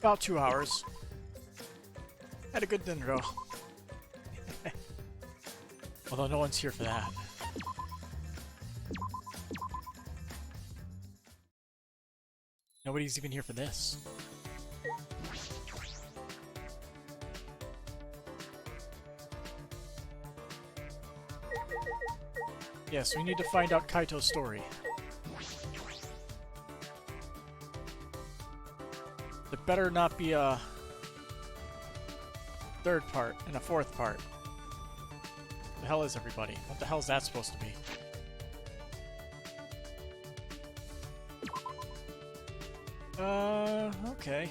About 2 hours. Had a good dinner, though. Although no one's here for that. Nobody's even here for this. Yes, we need to find out Kaito's story. There better not be a third part and a fourth part. What the hell is everybody? What the hell is that supposed to be? Okay.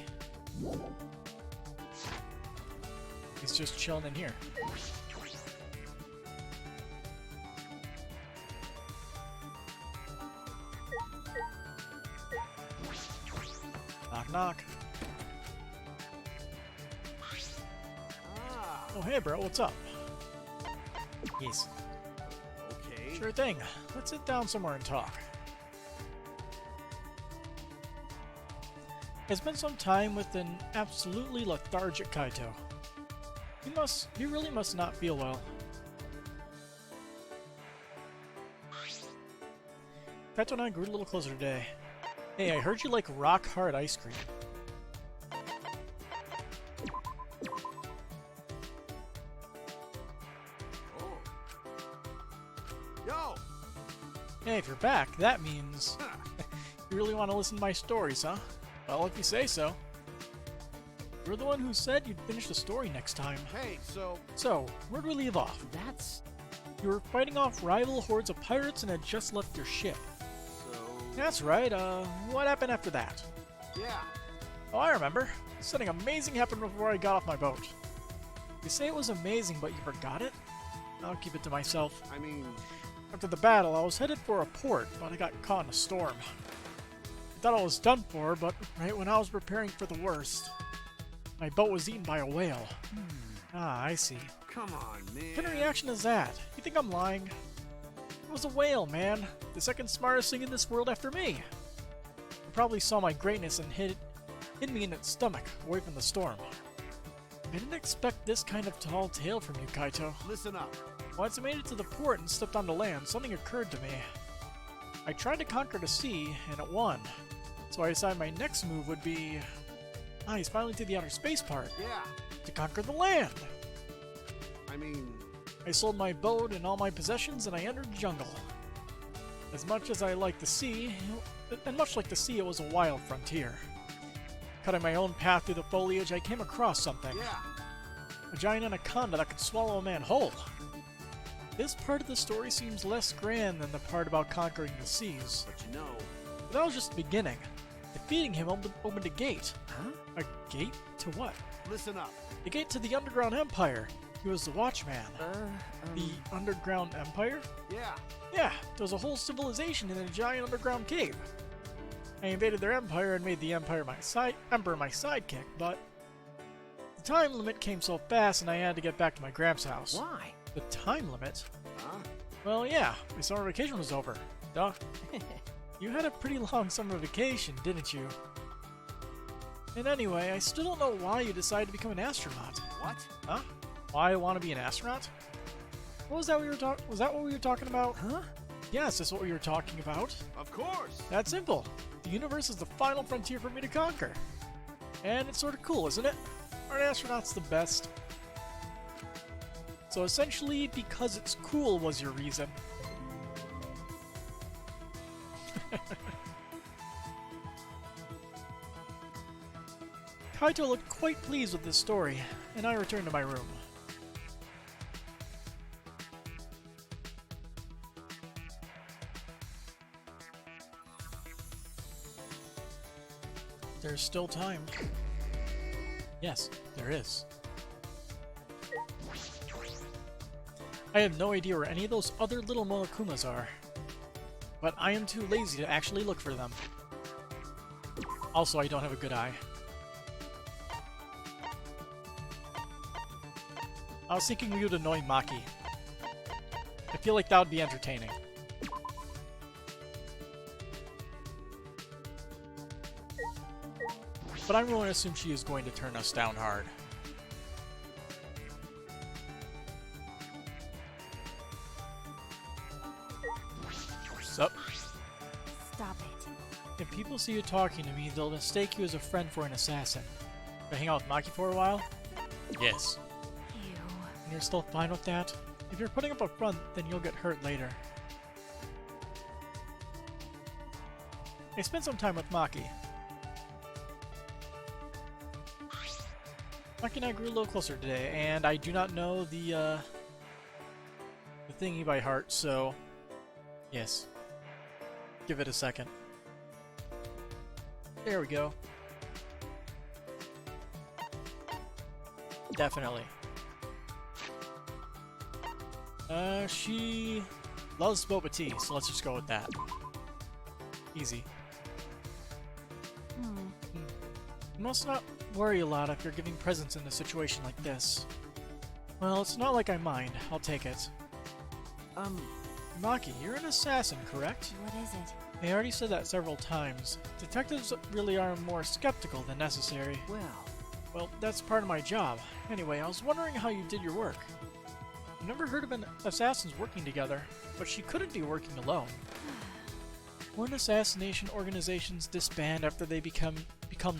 He's just chilling in here. Knock, knock. Oh, hey, bro, what's up? Yes. Okay. Sure thing. Let's sit down somewhere and talk. It's been some time with an absolutely lethargic Kaito. He really must not feel well. Kaito and I grew a little closer today. Hey, I heard you like rock-hard ice cream. Oh. Yo! Hey, if you're back, that means you really want to listen to my stories, huh? Well, if you say so. You're the one who said you'd finish the story next time. Hey, so... So, where'd we leave off? You were fighting off rival hordes of pirates and had just left your ship. So... That's right, what happened after that? Yeah. Oh, I remember. Something amazing happened before I got off my boat. You say it was amazing, but you forgot it? I'll keep it to myself. I mean... After the battle, I was headed for a port, but I got caught in a storm. I thought I was done for, but right when I was preparing for the worst, my boat was eaten by a whale. Ah, I see. Come on, man. What kind of reaction is that? You think I'm lying? It was a whale, man. The second smartest thing in this world after me. It probably saw my greatness and hid me in its stomach, away from the storm. I didn't expect this kind of tall tale from you, Kaito. Listen up. Once I made it to the port and stepped onto land, something occurred to me. I tried to conquer the sea, and it won. So I decided my next move would be... he's finally to the outer space part. Yeah. To conquer the land. I mean... I sold my boat and all my possessions, and I entered the jungle. As much as I like the sea, and much like the sea, it was a wild frontier. Cutting my own path through the foliage, I came across something. Yeah. A giant anaconda that could swallow a man whole. This part of the story seems less grand than the part about conquering the seas. But you know... But that was just the beginning. Defeating him opened a gate. Huh? A gate to what? Listen up. The gate to the Underground Empire. He was the Watchman. The Underground Empire? Yeah. Yeah, there was a whole civilization in a giant underground cave. I invaded their empire and made the emperor my sidekick, but the time limit came so fast and I had to get back to my Gramps' house. Why? The time limit? Huh? Well, yeah, my summer vacation was over. Duh. You had a pretty long summer vacation, didn't you? And anyway, I still don't know why you decided to become an astronaut. What? Huh? Why I want to be an astronaut? What was that we were talking? Was that what we were talking about? Huh? Yes, that's what we were talking about. Of course. That's simple. The universe is the final frontier for me to conquer. And it's sort of cool, isn't it? Aren't astronauts the best? So essentially, because it's cool was your reason. Kaito looked quite pleased with this story, and I returned to my room. There's still time. Yes, there is. I have no idea where any of those other little Monokumas are, but I am too lazy to actually look for them. Also, I don't have a good eye. I was thinking we would annoy Maki. I feel like that would be entertaining. but I'm going to assume she is going to turn us down hard. Sup? Stop it. If people see you talking to me, they'll mistake you as a friend for an assassin. Can I hang out with Maki for a while? Yes. Ew. And you're still fine with that? If you're putting up a front, then you'll get hurt later. I spent some time with Maki. Maki and I grew a little closer today, and I do not know the thingy by heart, so yes. Give it a second. There we go. Definitely. She loves boba tea, so let's just go with that. Easy. You must not worry a lot if you're giving presents in a situation like this. Well, it's not like I mind. I'll take it. Maki, you're an assassin, correct? What is it? I already said that several times. Detectives really are more skeptical than necessary. Well, that's part of my job. Anyway, I was wondering how you did your work. I've never heard of an assassins working together, but she couldn't be working alone. Wouldn't assassination organizations disband after they become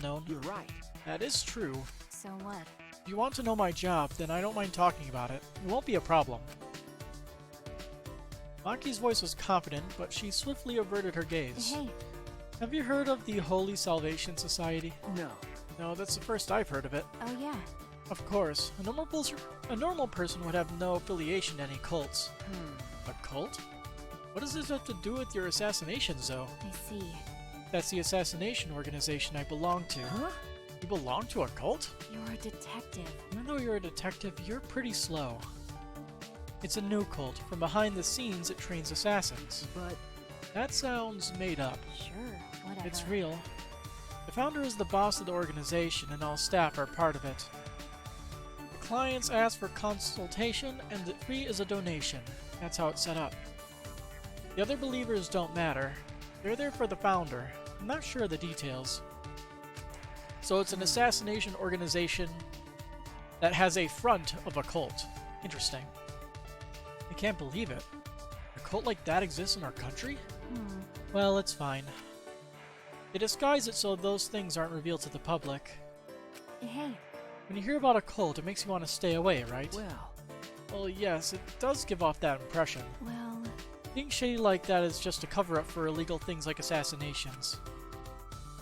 known? You're right. That is true. So what? If you want to know my job, then I don't mind talking about it. It won't be a problem. Maki's voice was confident, but she swiftly averted her gaze. Hey. Have you heard of the Holy Salvation Society? No. No, that's the first I've heard of it. Oh yeah. Of course, a normal person would have no affiliation to any cults. A cult? What does this have to do with your assassinations, though? I see. That's the assassination organization I belong to. Huh? You belong to a cult? You're a detective. Even though you're a detective, you're pretty slow. It's a new cult. From behind the scenes, it trains assassins. But That sounds made up. Sure, whatever. It's real. The founder is the boss of the organization, and all staff are part of it. The clients ask for consultation, and the fee is a donation. That's how it's set up. The other believers don't matter. They're there for the founder. I'm not sure of the details. So it's an assassination organization that has a front of a cult. Interesting. I can't believe it. A cult like that exists in our country? Well, it's fine. They disguise it so those things aren't revealed to the public. Hey. When you hear about a cult, it makes you want to stay away, right? well, Well, yes, it does give off that impression. Well, Being shady like that is just a cover-up for illegal things like assassinations.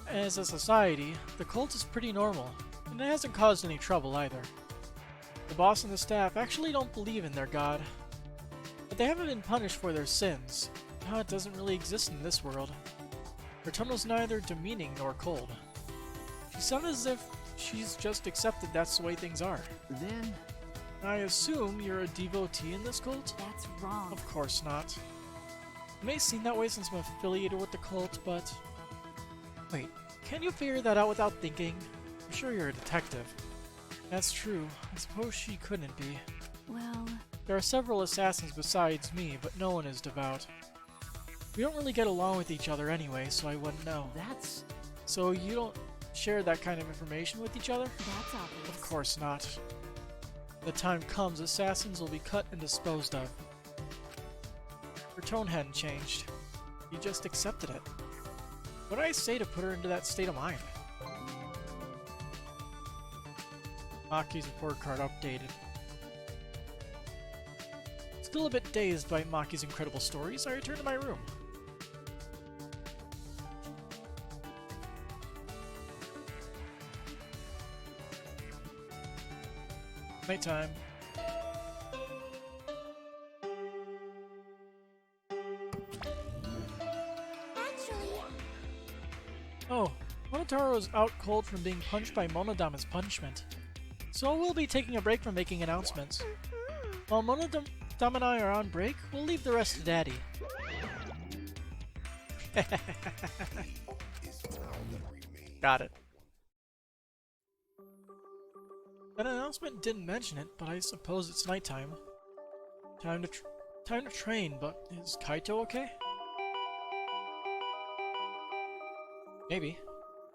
As a society, the cult is pretty normal, and it hasn't caused any trouble either. The boss and the staff actually don't believe in their god, but they haven't been punished for their sins. Now it doesn't really exist in this world. Her tone was neither demeaning nor cold. She sounded as if she's just accepted that's the way things are. then I assume you're a devotee in this cult? that's wrong. Of course not. It may seem that way since I'm affiliated with the cult, but... Wait, can't you figure that out without thinking? I'm sure you're a detective. That's true. I suppose she couldn't be. Well, There are several assassins besides me, but no one is devout. We don't really get along with each other anyway, so I wouldn't know. that's So you don't share that kind of information with each other? that's obvious. Of course not. When the time comes, assassins will be cut and disposed of. Her tone hadn't changed. You just accepted it. What did I say to put her into that state of mind? Maki's report card updated. Still a bit dazed by Maki's incredible stories, I return to my room. Nighttime. Oh, Monotaro is out cold from being punched by Monodama's punishment. So we'll be taking a break from making announcements. While Monodama and I are on break, we'll leave the rest to Daddy. Got it. That announcement didn't mention it, but I suppose it's nighttime. Time to train, but is Kaito okay? Maybe.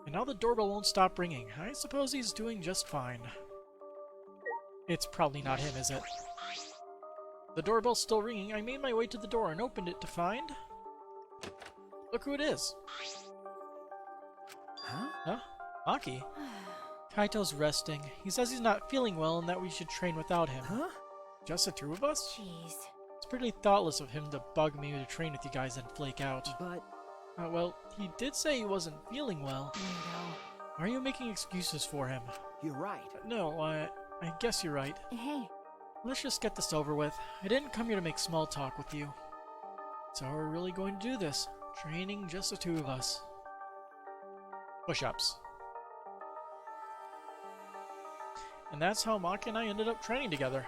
And now the doorbell won't stop ringing. I suppose he's doing just fine. It's probably not him, is it? The doorbell's still ringing. I made my way to the door and opened it to find... Look who it is. Huh? Maki? Kaito's resting. He says he's not feeling well and that we should train without him. Huh? Just the two of us? Jeez. It's pretty thoughtless of him to bug me to train with you guys and flake out. But Well, he did say he wasn't feeling well. Weirdo. Why are you making excuses for him? you're right. No, I guess you're right. Hey, Let's just get this over with. I didn't come here to make small talk with you. So we're really going to do this. Training just the two of us. Push-ups. And that's how Maki and I ended up training together.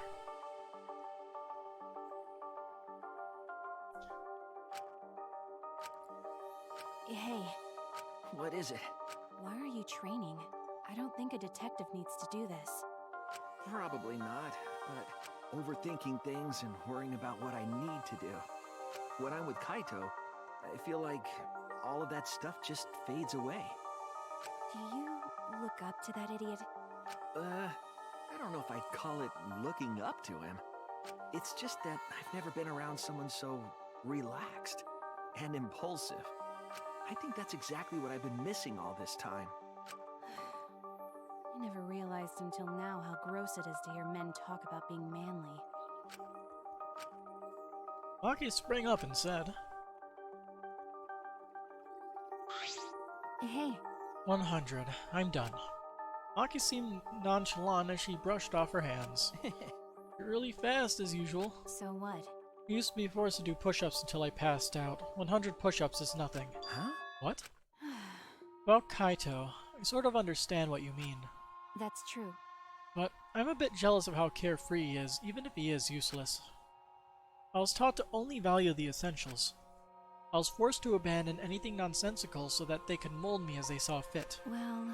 hey, What is it? why are you training? I don't think a detective needs to do this. Probably not, but overthinking things and worrying about what I need to do. When I'm with Kaito, I feel like all of that stuff just fades away. Do you look up to that idiot? I don't know if I'd call it looking up to him. It's just that I've never been around someone so relaxed and impulsive. I think that's exactly what I've been missing all this time. I never realized until now how gross it is to hear men talk about being manly. Maki sprang up and said, Hey, 100. I'm done. Maki seemed nonchalant as she brushed off her hands. You're really fast as usual. so what? I used to be forced to do push-ups until I passed out. 100 push-ups is nothing. Huh? What? About Kaito, I sort of understand what you mean. That's true. But I'm a bit jealous of how carefree he is, even if he is useless. I was taught to only value the essentials. I was forced to abandon anything nonsensical so that they could mold me as they saw fit. Well,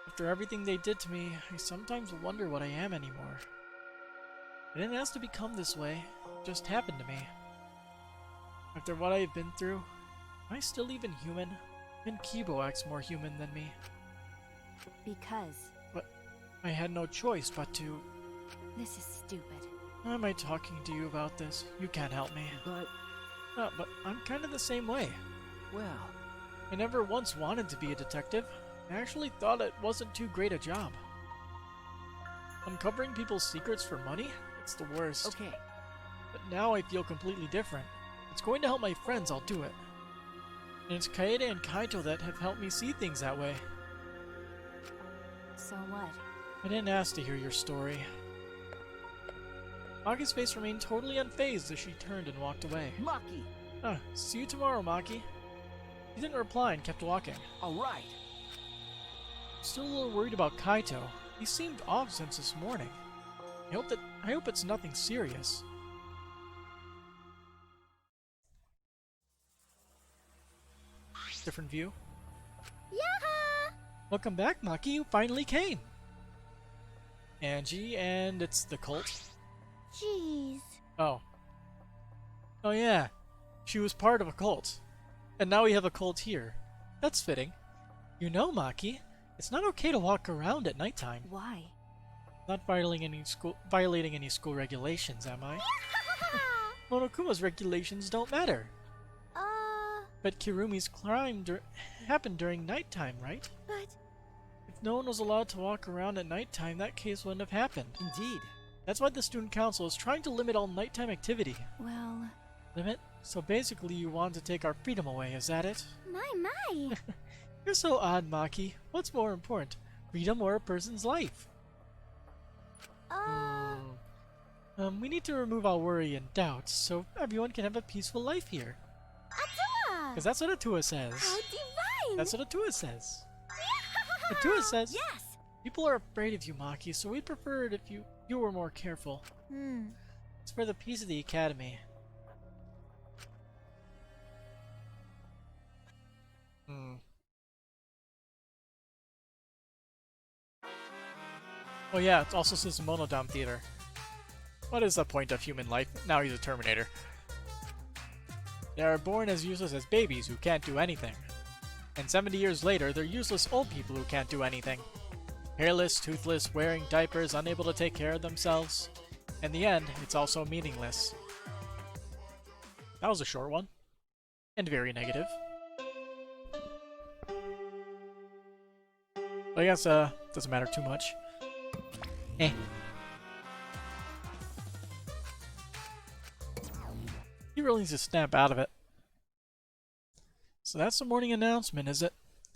After everything they did to me, I sometimes wonder what I am anymore. I didn't ask to become this way, it just happened to me. After what I've been through, am I still even human? Even Kibo acts more human than me. because I had no choice but to... this is stupid. Why am I talking to you about this? You can't help me. But, But I'm kind of the same way. well, I never once wanted to be a detective. I actually thought it wasn't too great a job. Uncovering people's secrets for money? It's the worst. okay. But now I feel completely different. It's going to help my friends, I'll do it. And it's Kaede and Kaito that have helped me see things that way. So what? I didn't ask to hear your story. Maki's face remained totally unfazed as she turned and walked away. Maki! See you tomorrow, Maki. He didn't reply and kept walking. Alright. Still a little worried about Kaito. He seemed off since this morning. I hope it's nothing serious. Different view. Yaha! Welcome back, Maki. You finally came. Angie, and it's the cult. Jeez. Oh. Oh yeah. She was part of a cult. And now we have a cult here. That's fitting. You know, Maki, it's not okay to walk around at nighttime. Why? Not violating any school regulations, am I? Monokuma's regulations don't matter. But Kirumi's crime happened during nighttime, right? But... If no one was allowed to walk around at nighttime, that case wouldn't have happened. Indeed. That's why the student council is trying to limit all nighttime activity. well... Limit? So basically you want to take our freedom away, is that it? My! You're so odd, Maki. What's more important, freedom or a person's life? We need to remove all worry and doubt, so everyone can have a peaceful life here. Atua! Because that's what Atua says. How divine! That's what Atua says. Atua says, Yes! people are afraid of you, Maki, so we'd prefer it if you were more careful. It's for the peace of the academy. Oh yeah, it also says Monodam Theater. What is the point of human life? Now he's a Terminator. They are born as useless as babies who can't do anything. And 70 years later, they're useless old people who can't do anything. Hairless, toothless, wearing diapers, unable to take care of themselves. In the end, it's also meaningless. That was a short one. And very negative. But I guess, doesn't matter too much. Eh. He really needs to snap out of it. So that's the morning announcement, is it?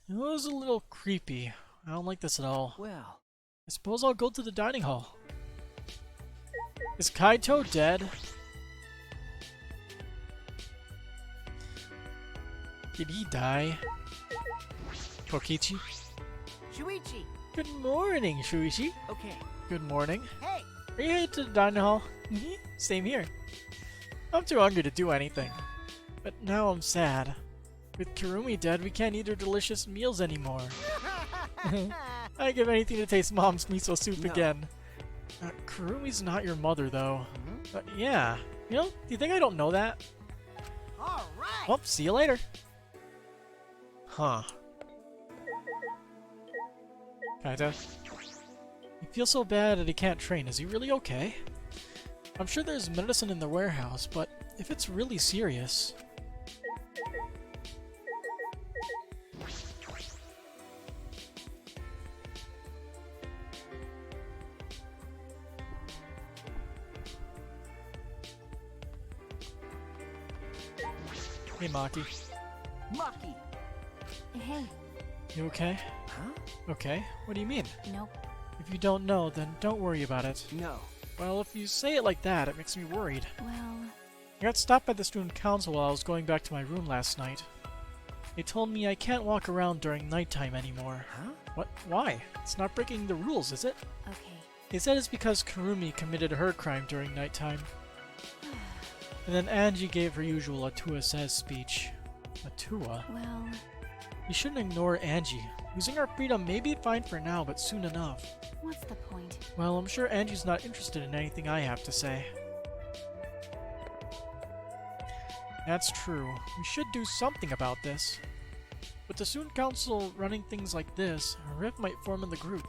It was a little creepy. I don't like this at all. Well, I suppose I'll go to the dining hall. Is Kaito dead? Did he die? Kokichi? Shuichi! Good morning, Shuichi. okay. Good morning. Hey! Are you headed to the dining hall? Same here. I'm too hungry to do anything. But now I'm sad. With Kirumi dead, we can't eat her delicious meals anymore. I'd give anything to taste Mom's miso soup No. again. Kurumi's not your mother, though. Mhm. Yeah. You know, do you think I don't know that? Alright! Well, see you later. Huh. Kaito? He feels so bad that he can't train. Is he really okay? I'm sure there's medicine in the warehouse, but if it's really serious... Hey, Maki. Maki! Hey, You okay? Huh? Okay. What do you mean? nope. If you don't know, then don't worry about it. No. Well, if you say it like that, it makes me worried. Well, I got stopped by the student council while I was going back to my room last night. They told me I can't walk around during nighttime anymore. Huh? What? Why? It's not breaking the rules, is it? okay. They said it's because Kurumi committed her crime during nighttime. And then Angie gave her usual Atua says speech. Atua? Well, You shouldn't ignore Angie. Losing our freedom may be fine for now, but soon enough. what's the point? Well, I'm sure Angie's not interested in anything I have to say. That's true. We should do something about this. With the student council running things like this, a rift might form in the group.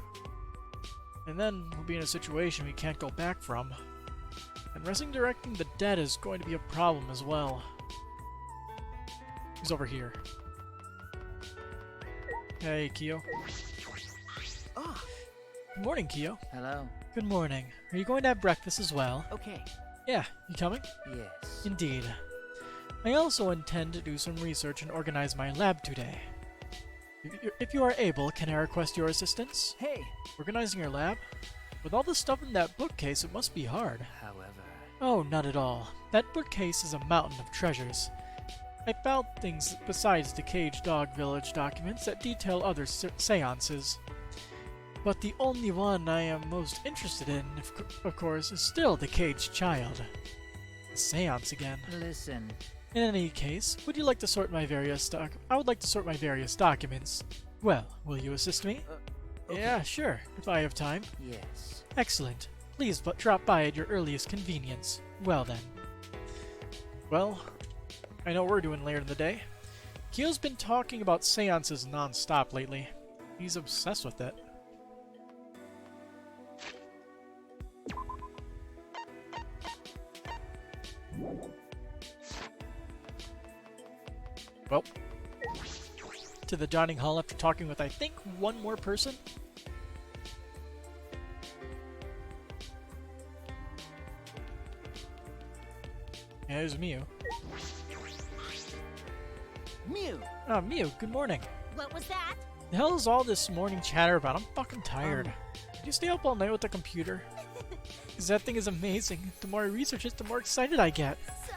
And then we'll be in a situation we can't go back from. And resurrecting the dead is going to be a problem as well. He's over here. Hey, Kyo. Ah, Good morning, Kyo. Hello. Good morning. Are you going to have breakfast as well? okay. Yeah, you coming? Yes. Indeed. I also intend to do some research and organize my lab today. If you are able, can I request your assistance? Hey! Organizing your lab? With all the stuff in that bookcase, it must be hard. However, Oh, not at all. That bookcase is a mountain of treasures. I found things besides the Cage Dog Village documents that detail other seances. But the only one I am most interested in, of course, is still the Caged Child. The seance again. listen. In any case, would you like to sort my various I would like to sort my various documents. Well, will you assist me? Okay. Yeah, sure, if I have time. Yes. Excellent. Please drop by at your earliest convenience. Well then. Well, I know what we're doing later in the day. Kyo's been talking about seances non-stop lately. He's obsessed with it. Well, to the dining hall after talking with, I think, one more person. Yeah, there's Miu. Mew! Ah, Miu, good morning. What was that? The hell is all this morning chatter about? I'm fucking tired. Did you stay up all night with the computer? Because that thing is amazing. The more I research it, the more excited I get. So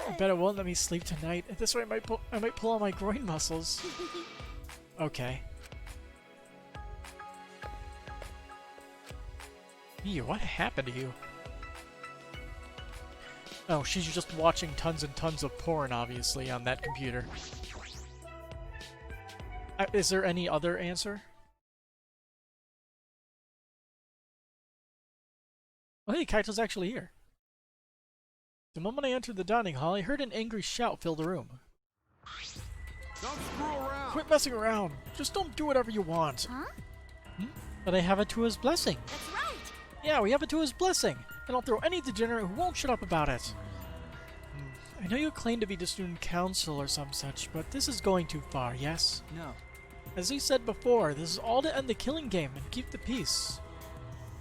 I bet it won't let me sleep tonight. At this rate, I might pull all my groin muscles. Okay. Miu, what happened to you? Oh, she's just watching tons and tons of porn, obviously, on that computer. Is there any other answer? Oh, hey, Kaito's actually here. The moment I entered the dining hall, I heard an angry shout fill the room. Don't screw around. Quit messing around. Just don't do whatever you want. Huh? But I have Atua's blessing. That's right. Yeah, we have Atua's blessing. And I'll throw any degenerate who won't shut up about it. I know you claim to be the student council or some such, but this is going too far, yes? No. As we said before, this is all to end the killing game and keep the peace.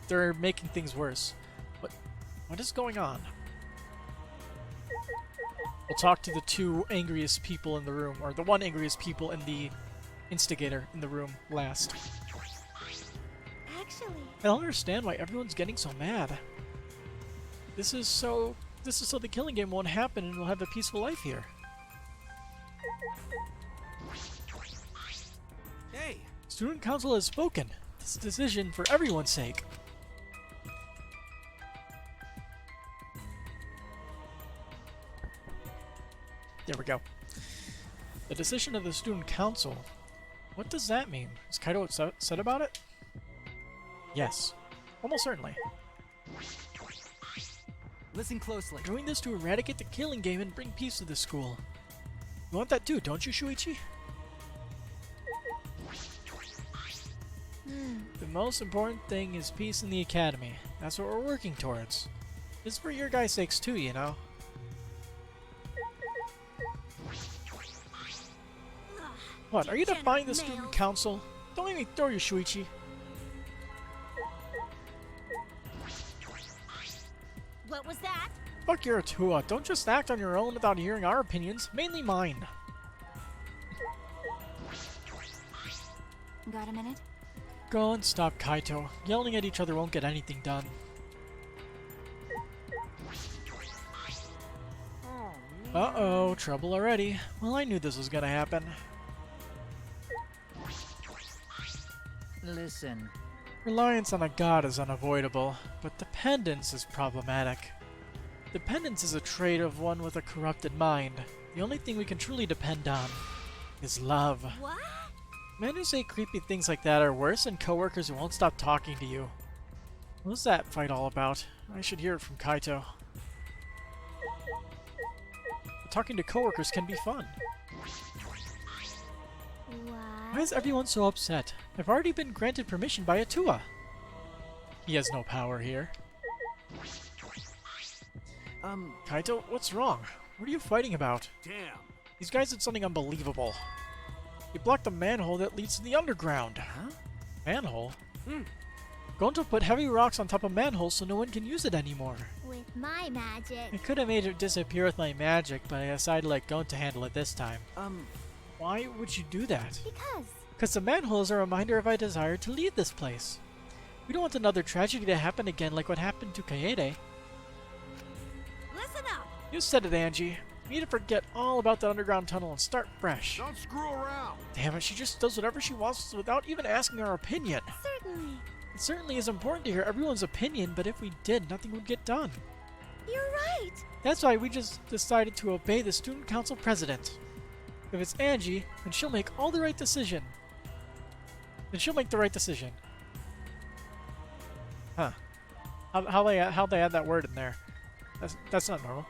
They're making things worse. What is going on? We'll talk to the two angriest people in the room, or the one angriest people and the instigator in the room last. Actually, I don't understand why everyone's getting so mad. This is so the killing game won't happen and we'll have a peaceful life here. Hey, Student Council has spoken. This decision for everyone's sake. There we go. The decision of the Student Council. What does that mean? Is Kaido upset about it? Yes. Almost certainly. Listen closely. Doing this to eradicate the killing game and bring peace to the school. You want that too, don't you, Shuichi? The most important thing is peace in the academy. That's what we're working towards. It's for your guys' sakes too, you know. What, are you defying the student council? Don't make me throw you, Shuichi. what was that? Fuck your Atua. Don't just act on your own without hearing our opinions, mainly mine. Got a minute? Go and stop Kaito. Yelling at each other won't get anything done. Uh-oh, trouble already. Well, I knew this was gonna happen. Listen. Reliance on a god is unavoidable, but dependence is problematic. Dependence is a trait of one with a corrupted mind. The only thing we can truly depend on is love. What? Men who say creepy things like that are worse than coworkers who won't stop talking to you. What's that fight all about? I should hear it from Kaito. Talking to coworkers can be fun. Why is everyone so upset? I've already been granted permission by Atua. He has no power here. Kaito, what's wrong? What are you fighting about? damn. These guys did something unbelievable. They blocked the manhole that leads to the underground. Huh? Manhole? Gonto put heavy rocks on top of manholes so no one can use it anymore. With my magic. I could have made it disappear with my magic, but I decided to let Gonto handle it this time. Why would you do that? Because the manhole is a reminder of our desire to leave this place. We don't want another tragedy to happen again like what happened to Kaede. Listen up! You said it, Angie. We need to forget all about the underground tunnel and start fresh. Don't screw around. Damn it, she just does whatever she wants without even asking our opinion. Certainly. It certainly is important to hear everyone's opinion, but if we did, nothing would get done. You're right. That's why we just decided to obey the student council president. If it's Angie, then she'll make all the right decision. Then she'll make the right decision. Huh. How'd they add that word in there? That's not normal.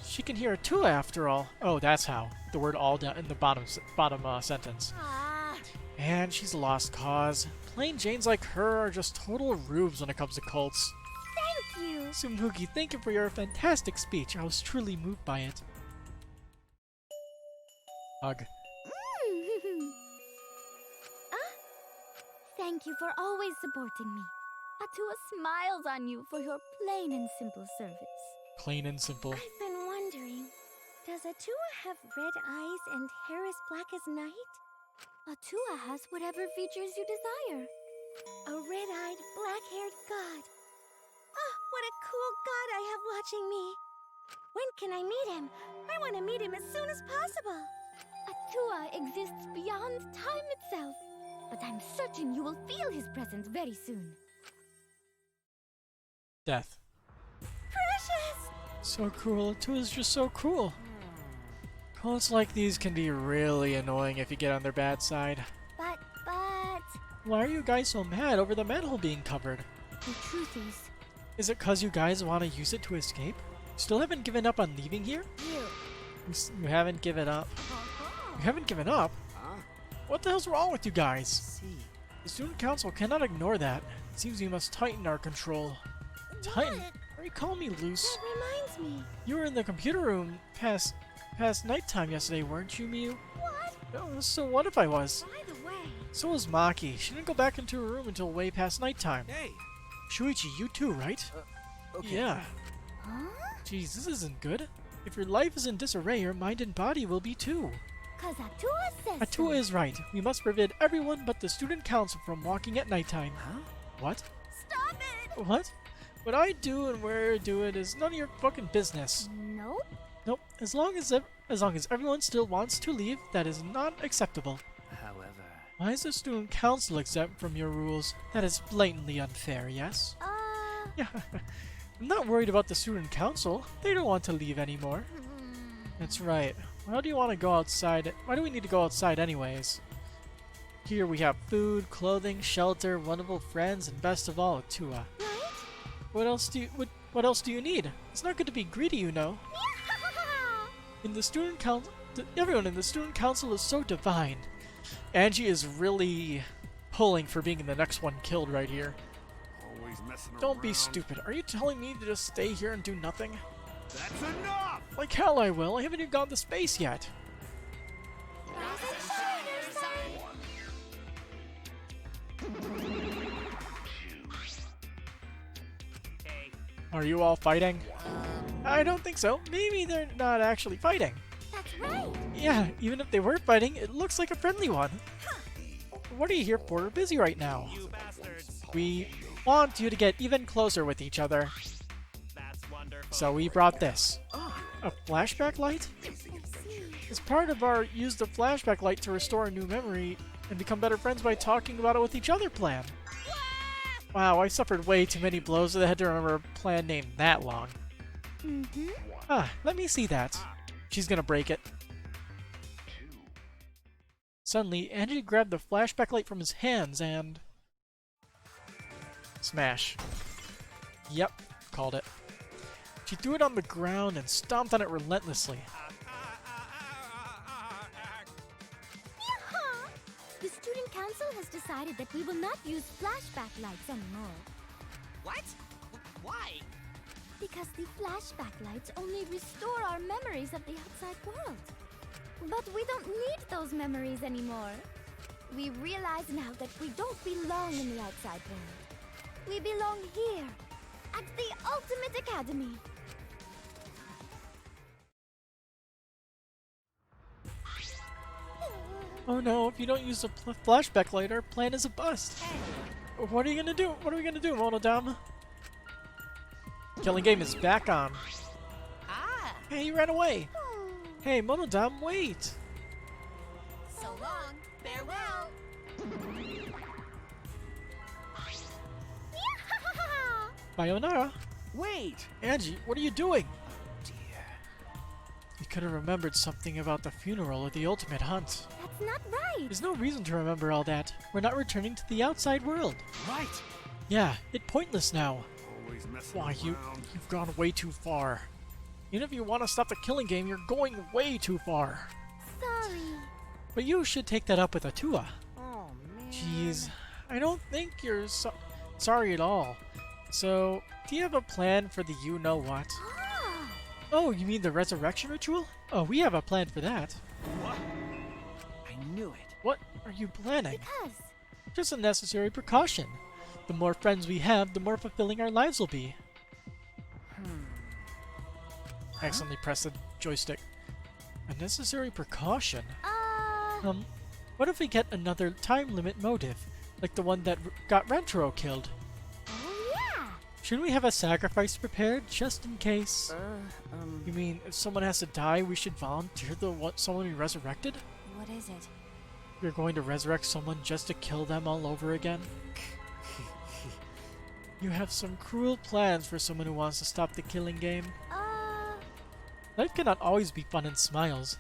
She can hear Atua after all. Oh, that's how. The word all down in the bottom sentence. Ah, And she's a lost cause. Plain Janes like her are just total rubes when it comes to cults. thank you. Sumhuki, thank you for your fantastic speech. I was truly moved by it. Hug. Thank you for always supporting me. Atua smiles on you for your plain and simple service. Plain and simple. I've been wondering, does Atua have red eyes and hair as black as night? Atua has whatever features you desire. A red-eyed, black-haired god. Ah, what a cool god I have watching me. When can I meet him? I want to meet him as soon as possible. Atua exists beyond time itself, but I'm certain you will feel his presence very soon. Death. Precious! So cruel. Atua's just so cruel. Cults like these can be really annoying if you get on their bad side. But... Why are you guys so mad over the manhole being covered? The truth Is it cause you guys want to use it to escape? Still haven't given up on leaving here? you. You haven't given up. You haven't given up? Huh? What the hell's wrong with you guys? See. The student council cannot ignore that. It seems we must tighten our control. Tighten? What? Are you calling me loose? That reminds me. You were in the computer room past nighttime yesterday, weren't you, Miu? What? Oh, so what if I was? By the way, So was Maki. She didn't go back into her room until way past nighttime. Hey. Shuichi, you too, right? Okay. Yeah. huh? Jeez, this isn't good. If your life is in disarray, your mind and body will be too. 'Cause Atua says Atua so. is right. We must prevent everyone but the student council from walking at nighttime. Huh? What? Stop it! What? What I do and where I do it is none of your fucking business. Nope. Nope. As long as everyone still wants to leave, that is not acceptable. However, Why is the student council exempt from your rules? That is blatantly unfair, yes? Yeah. I'm not worried about the student council. They don't want to leave anymore. That's right. Why do you want to go outside? Why do we need to go outside anyways? Here we have food, clothing, shelter, wonderful friends, and best of all, Atua. Right? What else do you need? It's not good to be greedy, you know. In the student council, everyone in the student council is so divine. Angie is really pulling for being the next one killed right here. Always messing Don't be around. stupid. Are you telling me to just stay here and do nothing? That's enough! Like hell I will. I haven't even gone to space yet. Rise and shine, your sun. Are you all fighting? I don't think so. Maybe they're not actually fighting. That's right. Yeah, even if they were fighting, it looks like a friendly one. What are you here for? We're busy right now. You bastards. We want you to get even closer with each other. That's wonderful. So we brought this. A flashback light? As part of our use the flashback light to restore a new memory and become better friends by talking about it with each other plan. Wow, I suffered way too many blows to the head to remember a plan named that long. Mm-hmm. Ah, let me see that. She's gonna break it. Suddenly, Angie grabbed the flashback light from his hands and... smash. Yep, called it. She threw it on the ground and stomped on it relentlessly. Yeehaw! The student council has decided that we will not use flashback lights anymore. What? Why? Because the flashback lights only restore our memories of the outside world. But we don't need those memories anymore. We realize now that we don't belong in the outside world. We belong here, at the Ultimate Academy. Oh no, if you don't use the flashback light, our plan is a bust. What are you gonna do? What are we gonna do, Monodam? Killing game is back on. Ah, Hey, he ran away. Hey, Monodam, wait. so long. Farewell. Bayonara, wait! Angie, what are you doing? You could have remembered something about the funeral or the ultimate hunt. That's not right. There's no reason to remember all that. We're not returning to the outside world. Right! Yeah, it's pointless now. Always messing Why, around. you've gone way too far. Even if you want to stop the killing game, you're going way too far. Sorry. But you should take that up with Atua. Oh, man. Jeez, I don't think you're sorry at all. So, do you have a plan for the you-know-what? Ah, Oh, you mean the resurrection ritual? Oh, we have a plan for that. What? I knew it. What are you planning? because Just a necessary precaution. The more friends we have, the more fulfilling our lives will be. I accidentally pressed the joystick. A necessary precaution? What if we get another time limit motive, like the one that got Rentaro killed? oh yeah. Shouldn't we have a sacrifice prepared, just in case? You mean, if someone has to die, we should volunteer someone we resurrected? What is it? You're going to resurrect someone just to kill them all over again? You have some cruel plans for someone who wants to stop the killing game. Life cannot always be fun and smiles.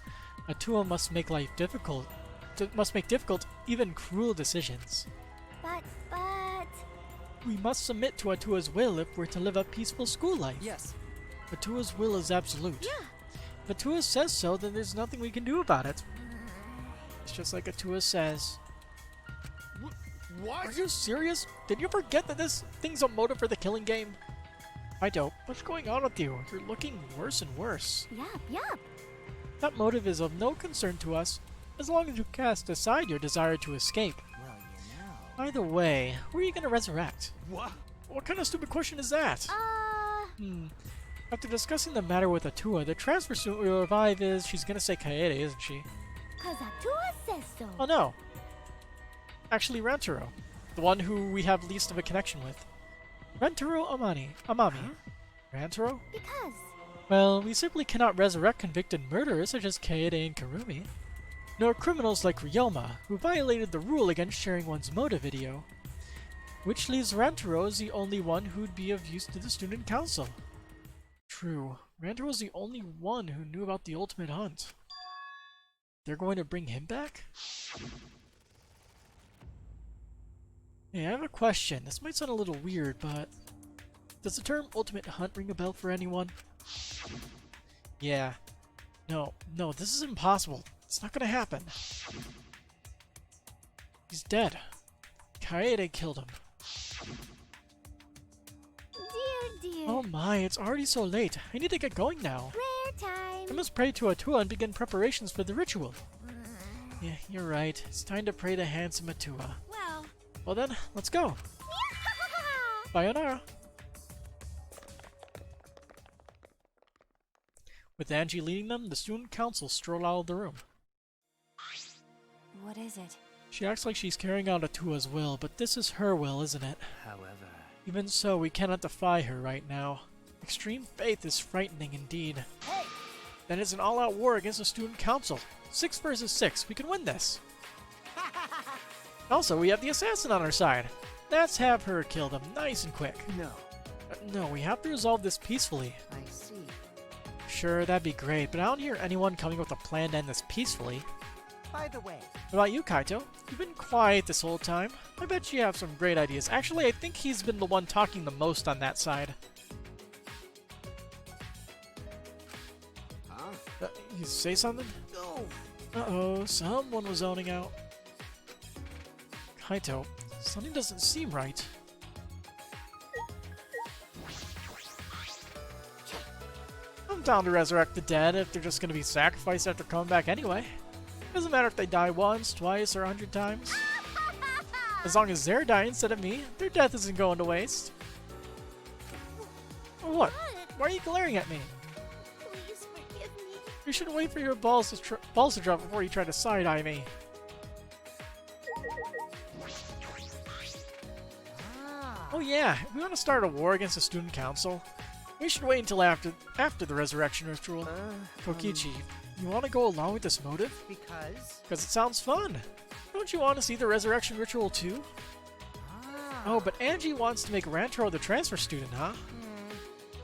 Atua must make life difficult. Must make difficult, even cruel decisions. But We must submit to Atua's will if we're to live a peaceful school life. Yes. Atua's will is absolute. yeah. If Atua says so, then there's nothing we can do about it. It's just like Atua says. What? Are you serious? Did you forget that this thing's a motive for the killing game? I don't. What's going on with you? You're looking worse and worse. Yup. That motive is of no concern to us, as long as you cast aside your desire to escape. Well, you know. Either way, who are you gonna resurrect? What? What kind of stupid question is that? After discussing the matter with Atua, the transfer student we will revive is... She's gonna say Kaede, isn't she? 'Cause Atua says so. Oh no. Actually, Rantaro. The one who we have least of a connection with. Rantaro Amami. Rantaro? Because. Well, we simply cannot resurrect convicted murderers such as Kaede and Karumi, nor criminals like Ryoma, who violated the rule against sharing one's motive video. Which leaves Rantaro as the only one who'd be of use to the student council. True, Rantaro was the only one who knew about the ultimate hunt. They're going to bring him back? Hey, I have a question. This might sound a little weird, but... Does the term ultimate hunt ring a bell for anyone? Yeah. No, this is impossible. It's not gonna happen. He's dead. Kaede killed him. Dear. Oh my, it's already so late. I need to get going now. Prayer time. I must pray to Atua and begin preparations for the ritual. Yeah, you're right. It's time to pray to handsome Atua. Well then, let's go. Sayonara. With Angie leading them, the student council stroll out of the room. What is it? She acts like she's carrying out Atua's will, but this is her will, isn't it? However... Even so, we cannot defy her right now. Extreme faith is frightening indeed. Hey! Then it's an all-out war against the student council. 6 versus 6. We can win this. Also, we have the assassin on our side. Let's have her kill them nice and quick. No. No, we have to resolve this peacefully. I see. Sure, that'd be great, but I don't hear anyone coming with a plan to end this peacefully. By the way, What about you, Kaito? You've been quiet this whole time. I bet you have some great ideas. Actually, I think he's been the one talking the most on that side. Huh? You say something? no. Uh-oh, someone was zoning out. Kaito, something doesn't seem right. I'm down to resurrect the dead if they're just gonna be sacrificed after coming back anyway. Doesn't matter if they die once, twice, or 100 times. As long as they're dying instead of me, their death isn't going to waste. What? Why are you glaring at me? Please forgive me. You should wait for your balls to drop before you try to side-eye me. Oh yeah, if we want to start a war against the student council, we should wait until after the resurrection ritual. Kokichi, you want to go along with this motive? Because? Because it sounds fun. Don't you want to see the resurrection ritual too? Oh, but Angie wants to make Rantaro the transfer student, huh?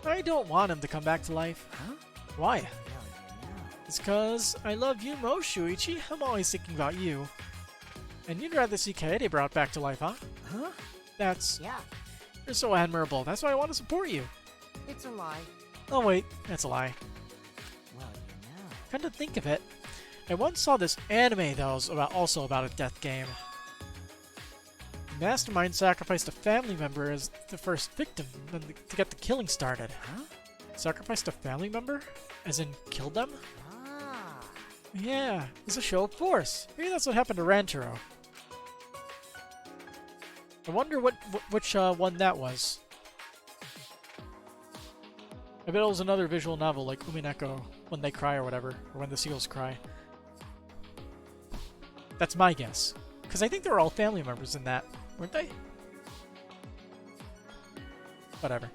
I don't want him to come back to life. Huh? Why? Well, you know. It's cause I love you most, Shuichi. I'm always thinking about you. And you'd rather see Kaede brought back to life, huh? Huh? That's... Yeah, You're so admirable. That's why I want to support you. it's a lie. Oh wait, that's a lie. Well, you know. Come to think of it, I once saw this anime that was also about a death game. The mastermind sacrificed a family member as the first victim to get the killing started. Huh? Sacrificed a family member? As in, killed them? Ah. Yeah, it's a show of force. Maybe that's what happened to Rantaro. I wonder which one that was. I bet it was another visual novel like Umineko, When They Cry or whatever, or When the Seals Cry. That's my guess. Because I think they were all family members in that, weren't they? Whatever.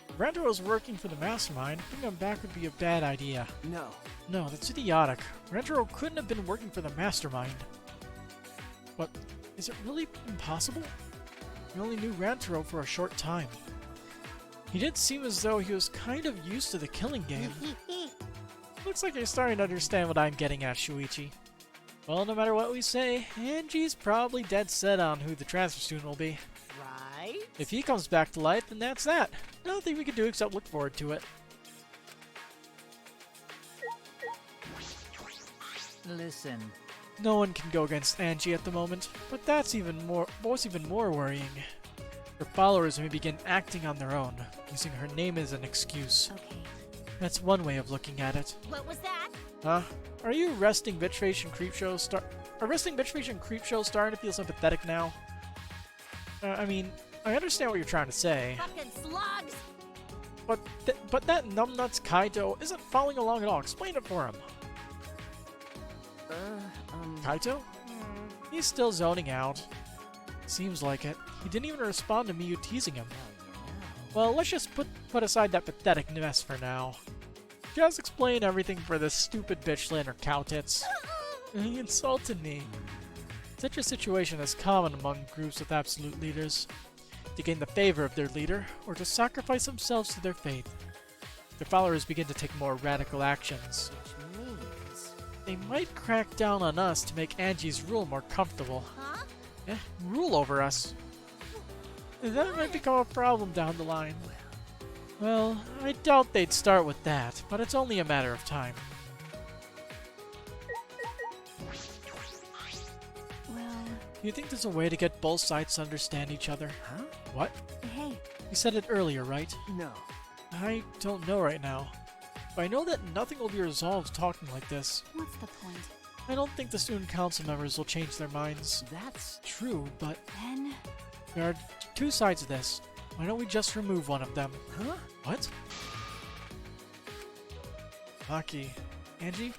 If Rantaro was working for the mastermind, bringing him back would be a bad idea. No. No, that's idiotic. Rantaro couldn't have been working for the mastermind. But is it really impossible? We only knew Rantaro for a short time. He did seem as though he was kind of used to the killing game. Looks like you're starting to understand what I'm getting at, Shuichi. Well, no matter what we say, Angie's probably dead set on who the transfer student will be. Right? If he comes back to life, then that's that. Nothing we can do except look forward to it. Listen, No one can go against Angie at the moment, but what's even more worrying. Her followers may begin acting on their own, using her name as an excuse. Okay. That's one way of looking at it. What was that? Huh? Are you resting bitch face and creep show starting to feel sympathetic now? I mean, I understand what you're trying to say, Fucking slugs! but that numbnuts Kaito isn't following along at all. Explain it for him. Kaito? He's still zoning out. Seems like it. He didn't even respond to me you teasing him. Well, let's just put aside that pathetic mess for now. Just explain everything for this stupid bitch slander cow tits. He insulted me. Such a situation is common among groups with absolute leaders. To gain the favor of their leader, or to sacrifice themselves to their faith. Their followers begin to take more radical actions. Which means... They might crack down on us to make Angie's rule more comfortable. Huh? Rule over us. That might become a problem down the line. Well, I doubt they'd start with that, but it's only a matter of time. Well, Do you think there's a way to get both sides to understand each other? Huh? What? hey, You said it earlier, right? No. I don't know right now. But I know that nothing will be resolved talking like this. what's the point? I don't think the student council members will change their minds. That's... True, but Then, there are two sides to this. Why don't we just remove one of them? Huh? What? Maki. Angie?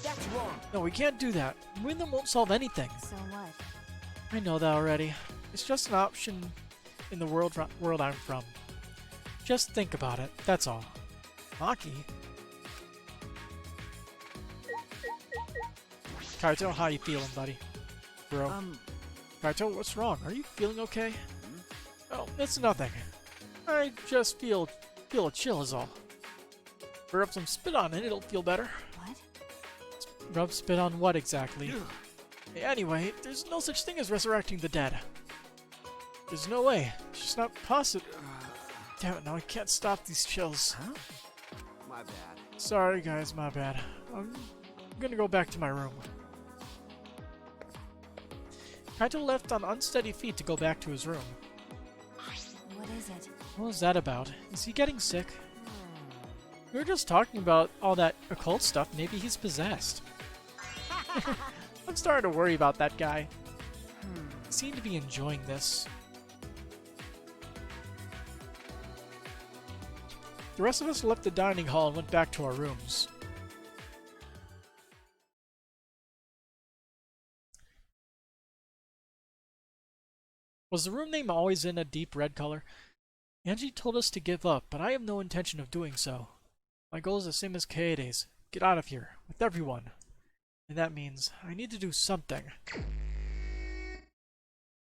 That's wrong. No, we can't do that. Removing them won't solve anything. so what? I know that already. It's just an option in the world I'm from. Just think about it, that's all. Maki? Kaito, how you feeling, buddy? Bro. Kaito, what's wrong? Are you feeling okay? Oh, it's nothing. I just feel a chill is all. Rub some spit on it, it'll feel better. What? Rub spit on what exactly? Anyway, there's no such thing as resurrecting the dead. There's no way. It's just not possible. Damn it, now I can't stop these chills. Huh? My bad. Sorry guys, my bad. I'm gonna go back to my room. Kaito left on unsteady feet to go back to his room. What is it? What was that about? Is he getting sick? We were just talking about all that occult stuff. Maybe he's possessed. I'm starting to worry about that guy. He seemed to be enjoying this. The rest of us left the dining hall and went back to our rooms. Was the room name always in a deep red color? Angie told us to give up, but I have no intention of doing so. My goal is the same as Kaede's. Get out of here, with everyone. And that means I need to do something.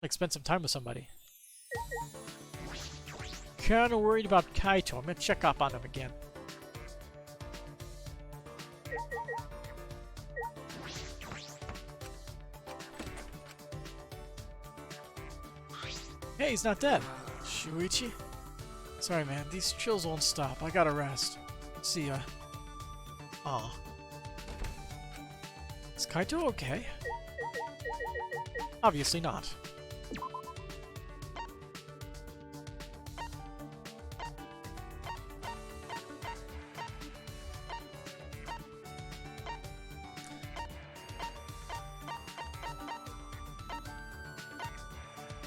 Like spend some time with somebody. Kinda worried about Kaito. I'm gonna check up on him again. Hey, he's not dead. Shuichi? Sorry, man. These chills won't stop. I gotta rest. See ya. Aw. Is Kaito okay? Obviously not.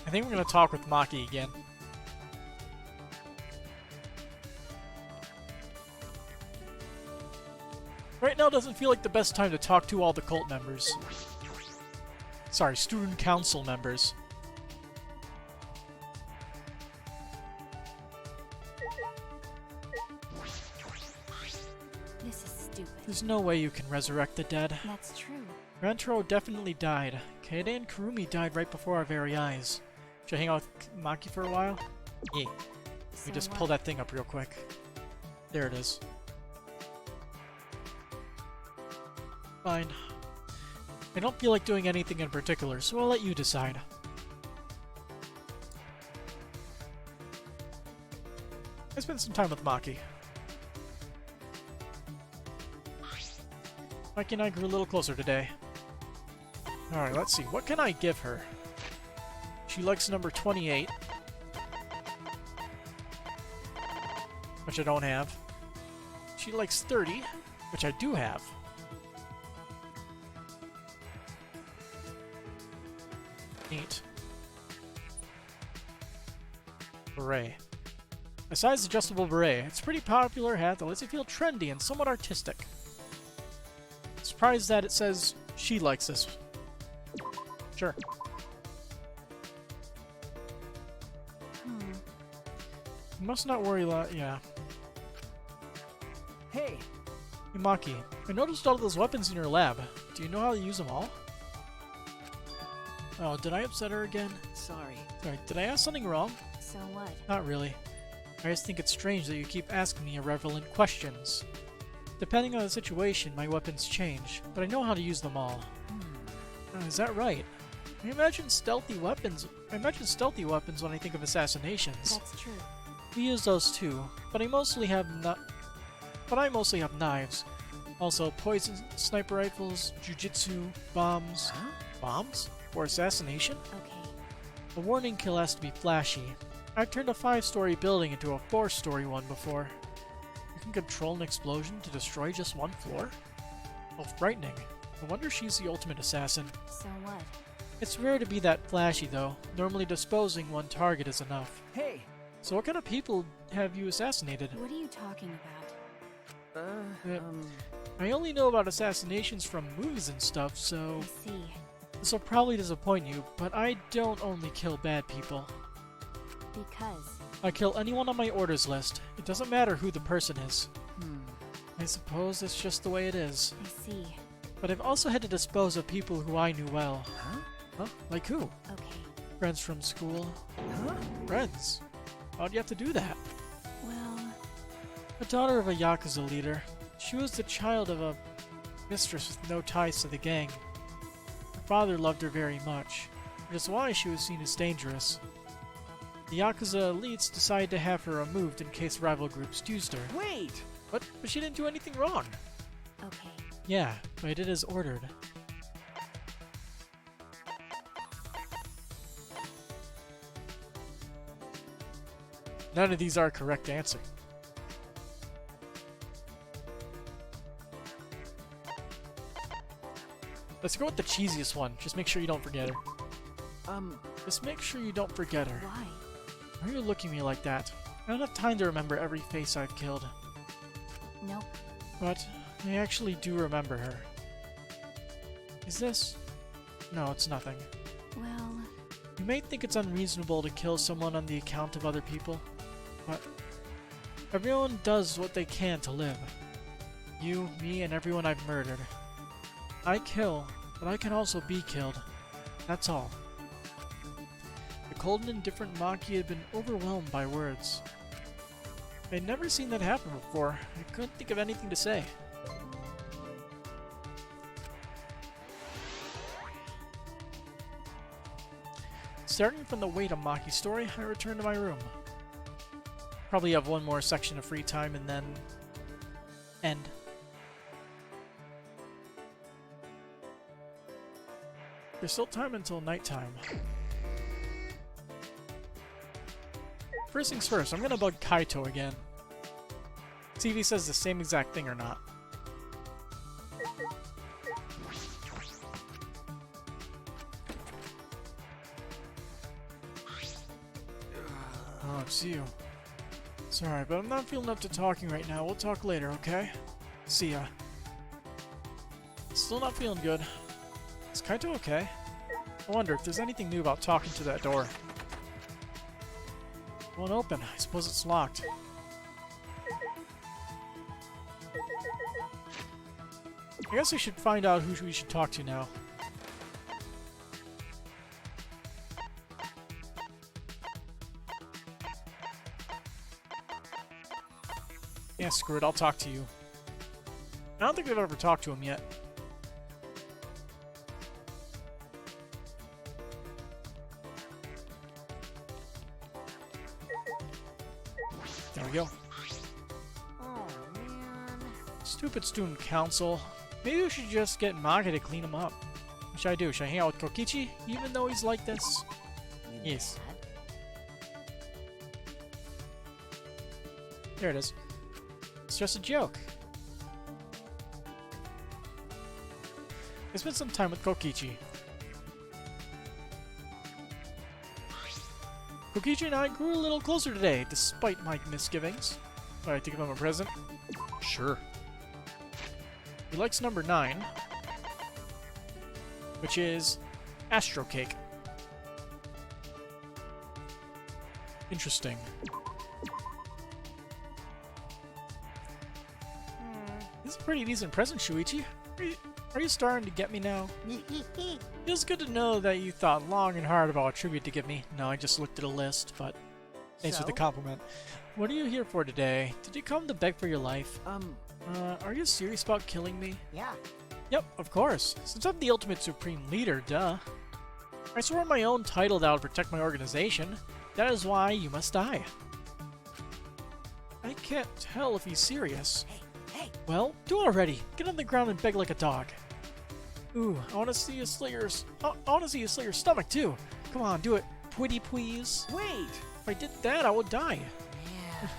I think we're gonna talk with Maki again. Right now doesn't feel like the best time to talk to all the cult members. Sorry, student council members. This is stupid. There's no way you can resurrect the dead. That's true. Rantaro definitely died. Kaede and Kurumi died right before our very eyes. Should I hang out with Maki for a while? Yeah. Let So me just what? pull that thing up real quick. There it is. Fine. I don't feel like doing anything in particular, so I'll let you decide. I spent some time with Maki. Maki and I grew a little closer today. Alright, let's see. What can I give her? She likes number 28. Which I don't have. She likes 30, which I do have. Neat. Beret. A size adjustable beret. It's a pretty popular hat that lets you feel trendy and somewhat artistic. Surprised that it says she likes this. Sure. You must not worry yeah. Hey, Hey, Maki, I noticed all those weapons in your lab. Do you know how to use them all? Oh, did I upset her again? sorry. Sorry, did I ask something wrong? So what? Not really. I just think it's strange that you keep asking me irrelevant questions. Depending on the situation, my weapons change, but I know how to use them all. Is that right? I imagine stealthy weapons when I think of assassinations. That's true. We use those too, but I mostly have knives. Also, poison, sniper rifles, jujitsu, bombs. Huh? Bombs? For assassination? Okay. A warning kill has to be flashy. I've turned a 5-story building into a 4-story one before. You can control an explosion to destroy just one floor? Well, frightening. No wonder she's the ultimate assassin. So what? It's rare to be that flashy though. Normally disposing one target is enough. Hey. So what kind of people have you assassinated? What are you talking about? I only know about assassinations from movies and stuff, so I see. this will probably disappoint you, but I don't only kill bad people. Because. I kill anyone on my orders list. It doesn't matter who the person is. I suppose it's just the way it is. I see. But I've also had to dispose of people who I knew well. Huh? Huh? Like who? Okay. Friends from school. Huh? Friends? How'd you have to do that? Well, The daughter of a Yakuza leader. She was the child of a mistress with no ties to the gang. Her father loved her very much, which is why she was seen as dangerous. The Yakuza elites decided to have her removed in case rival groups used her. Wait! But she didn't do anything wrong. okay. Yeah, but I did as ordered. None of these are a correct answer. Let's go with the cheesiest one. Just make sure you don't forget her. Just make sure you don't forget her. Why? Why are you looking at me like that? I don't have time to remember every face I've killed. Nope. But I actually do remember her. Is this? No, it's nothing. Well, You may think it's unreasonable to kill someone on the account of other people, but everyone does what they can to live. You, me, and everyone I've murdered. I kill, but I can also be killed. That's all. The cold and indifferent Maki had been overwhelmed by words. I'd never seen that happen before. I couldn't think of anything to say. Starting from the weight of Maki's story, I return to my room. Probably have one more section of free time and then end. There's still time until nighttime. First things first, I'm gonna bug Kaito again. See if he says the same exact thing or not. Oh, it's you. Sorry, but I'm not feeling up to talking right now. We'll talk later, okay? See ya. Still not feeling good. Is Kaito okay? I wonder if there's anything new about talking to that door. Won't open. I suppose it's locked. I guess I should find out who we should talk to now. Yeah, screw it. I'll talk to you. I don't think I've ever talked to him yet. There we go. Oh, man. Stupid student council. Maybe we should just get Maki to clean him up. What should I do? Should I hang out with Kokichi, even though he's like this? You Yes. mad? There it is. It's just a joke. I spent some time with Kokichi. Kokichi and I grew a little closer today, despite my misgivings. Alright, to give him a present? Sure. He likes number 9, which is Astro Cake. Interesting. This is a pretty decent present, Shuichi. Are you starting to get me now? Feels good to know that you thought long and hard about a tribute to give me. No, I just looked at a list, but thanks for the So? compliment. What are you here for today? Did you come to beg for your life? Are you serious about killing me? Yeah. Yep, of course. Since I'm the ultimate supreme leader, duh. I swore on my own title that I would protect my organization. That is why you must die. I can't tell if he's serious. Hey. Well, do it already. Get on the ground and beg like a dog. Ooh, I want to see you slay your stomach too. Come on, do it. Pretty please. Wait. If I did that, I would die. Man.